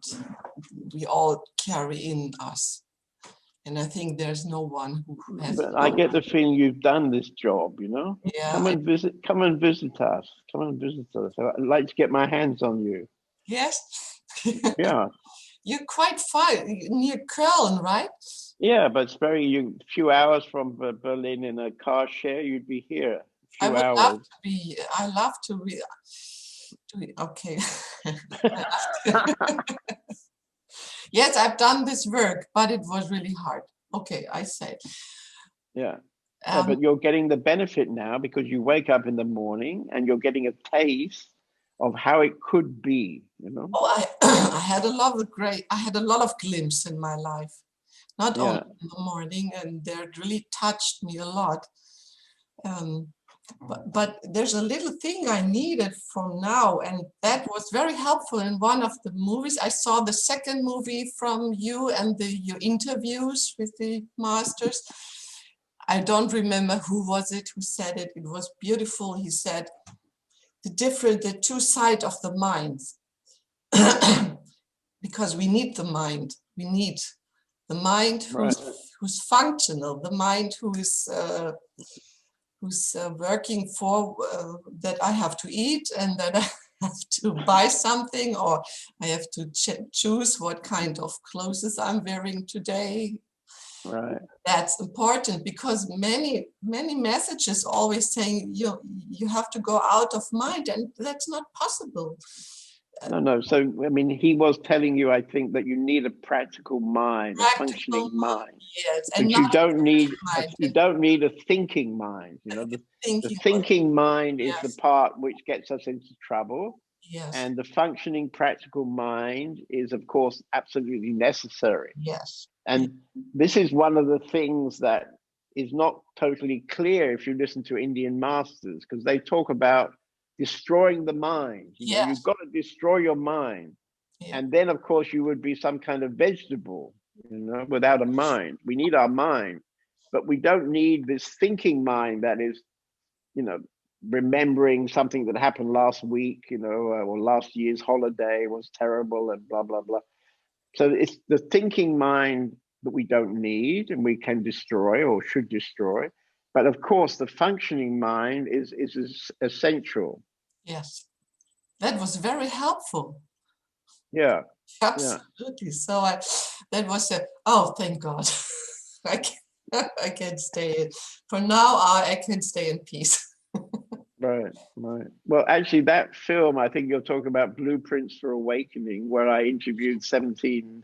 we all carry in us. And I think there's no one who has. But I get the feeling you've done this job, you know. Yeah. Come and visit us. Come and visit us. I'd like to get my hands on you. Yes. Yeah. You're quite far near Köln, right? Yeah, but it's a few hours from Berlin in a car share. You'd be here. I would love to be. I love to be. Okay. Yes, I've done this work, but it was really hard. Okay, I say. Yeah. But you're getting the benefit now because you wake up in the morning and you're getting a taste of how it could be, you know. Oh, I had a lot of glimpses in my life, not only in the morning, and that really touched me a lot. But there's a little thing I needed from now, and that was very helpful in one of the movies. I saw the second movie from you and your interviews with the masters. I don't remember who was it who said it. It was beautiful. He said, the two sides of the mind, because we need the mind. We need the mind who's functional, the mind who's working for that I have to eat and that I have to buy something, or I have to choose what kind of clothes I'm wearing today. Right. That's important because many messages always saying you have to go out of mind, and that's not possible. No. So, I mean, he was telling you, I think, that you need a practical mind, a functioning mind. Yes, and you don't need a thinking mind. You know, the thinking mind is the part which gets us into trouble. Yes. And the functioning practical mind is, of course, absolutely necessary. Yes. And this is one of the things that is not totally clear if you listen to Indian masters, because they talk about destroying the mind. You know, you've got to destroy your mind. Yeah. And then, of course, you would be some kind of vegetable, you know, without a mind. We need our mind, but we don't need this thinking mind that is, you know, remembering something that happened last week, you know, or last year's holiday was terrible and blah, blah, blah. So it's the thinking mind that we don't need and we can destroy or should destroy. But of course, the functioning mind is essential. Yes, that was very helpful. Yeah. Absolutely. So that was thank God. I can stay for now. I can stay in peace. Right. Well, actually, that film, I think you're talking about Blueprints for Awakening, where I interviewed 16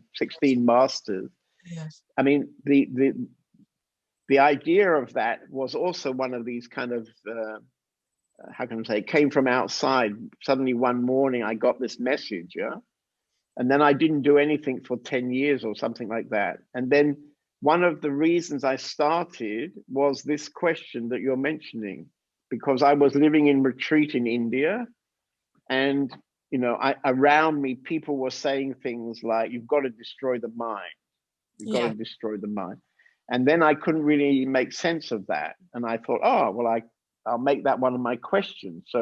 masters. Yes. I mean, the idea of that was also one of these kind of, how can I say, came from outside. Suddenly one morning I got this message, yeah? And then I didn't do anything for 10 years or something like that. And then one of the reasons I started was this question that you're mentioning, because I was living in retreat in India. And you know, around me, people were saying things like, "You've got to destroy the mind. You've got to destroy the mind." And then I couldn't really make sense of that. And I thought, oh, well, I'll make that one of my questions. So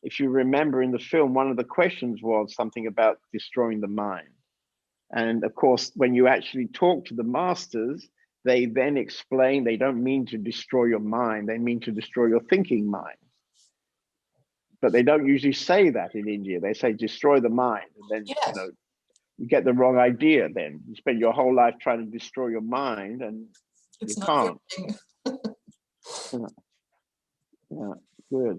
if you remember in the film, one of the questions was something about destroying the mind. And of course, when you actually talk to the masters, they then explain they don't mean to destroy your mind, they mean to destroy your thinking mind. But they don't usually say that in India. They say destroy the mind, and then you know, you get the wrong idea. Then you spend your whole life trying to destroy your mind, and it's you not can't. working. Yeah, good.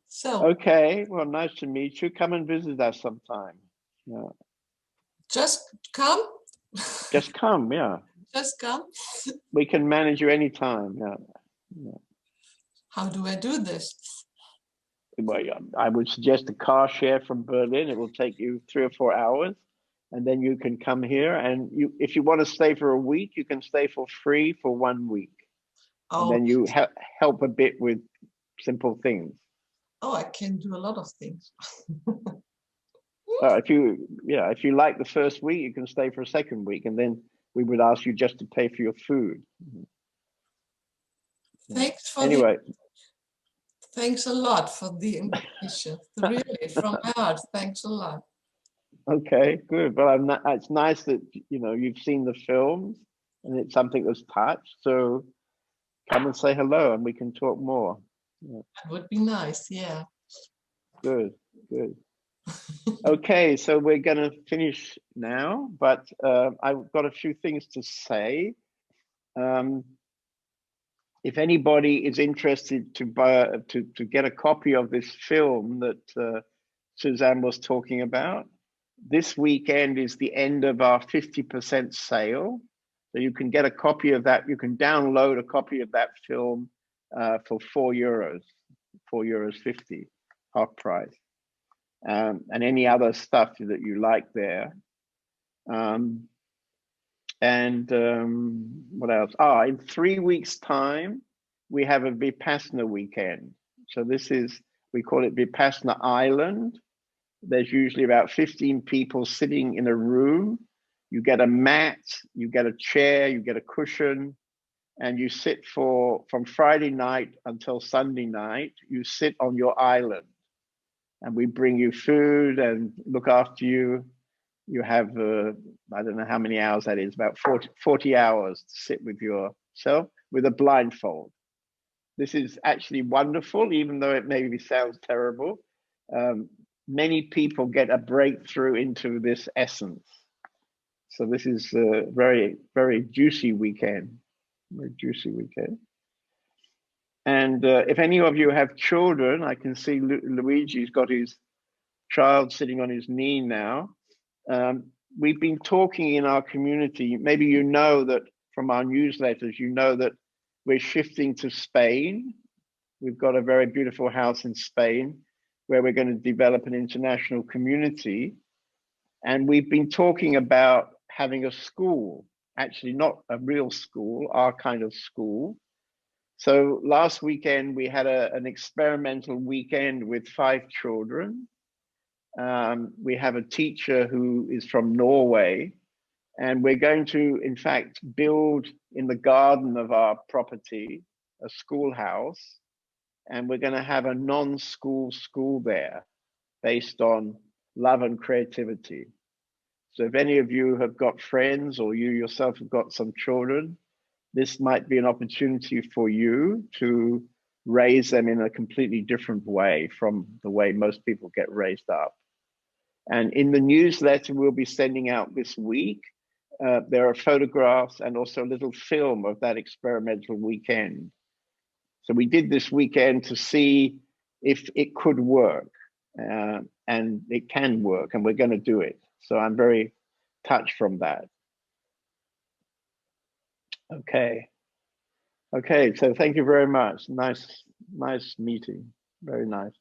So okay, well, nice to meet you. Come and visit us sometime. Yeah. Just come. Just come, yeah. Just come. We can manage you anytime. Yeah. Yeah. How do I do this? Well, I would suggest a car share from Berlin. It will take you 3 or 4 hours, and then you can come here. And if you want to stay for a week, you can stay for free for 1 week. Oh. And then you help a bit with simple things. Oh, I can do a lot of things. If you like the first week, you can stay for a second week, and then we would ask you just to pay for your food. Thanks for thanks a lot for the invitation. Really, from my heart, thanks a lot. Okay, good. Well, it's nice that you've seen the films and it's something that's touched. So come and say hello, and we can talk more. Yeah. That would be nice. Yeah. Good. Good. Okay, so we're going to finish now, but I've got a few things to say. If anybody is interested to get a copy of this film that Suzanne was talking about, this weekend is the end of our 50% sale. So you can get a copy of that. You can download a copy of that film for €4, €4.50, half price. And any other stuff that you like there. What else? In 3 weeks' time, we have a Vipassana weekend. So we call it Vipassana Island. There's usually about 15 people sitting in a room. You get a mat, you get a chair, you get a cushion, and you sit from Friday night until Sunday night, you sit on your island. And we bring you food and look after you. You have, I don't know how many hours that is, about 40 hours to sit with yourself with a blindfold. This is actually wonderful, even though it maybe sounds terrible. Many people get a breakthrough into this essence. So this is a very, very juicy weekend. Very juicy weekend. And if any of you have children, I can see Luigi's got his child sitting on his knee now. We've been talking in our community. Maybe you know that from our newsletters, you know that we're shifting to Spain. We've got a very beautiful house in Spain where we're going to develop an international community. And we've been talking about having a school, actually not a real school, our kind of school. So last weekend, we had an experimental weekend with 5 children. We have a teacher who is from Norway, and we're going to, in fact, build in the garden of our property a schoolhouse, and we're going to have a non-school school there based on love and creativity. So if any of you have got friends or you yourself have got some children, this might be an opportunity for you to raise them in a completely different way from the way most people get raised up. And in the newsletter we'll be sending out this week, there are photographs and also a little film of that experimental weekend. So we did this weekend to see if it could work, and it can work, and we're going to do it. So I'm very touched from that. Okay. Okay, so thank you very much. Nice meeting. Very nice.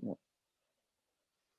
Yeah.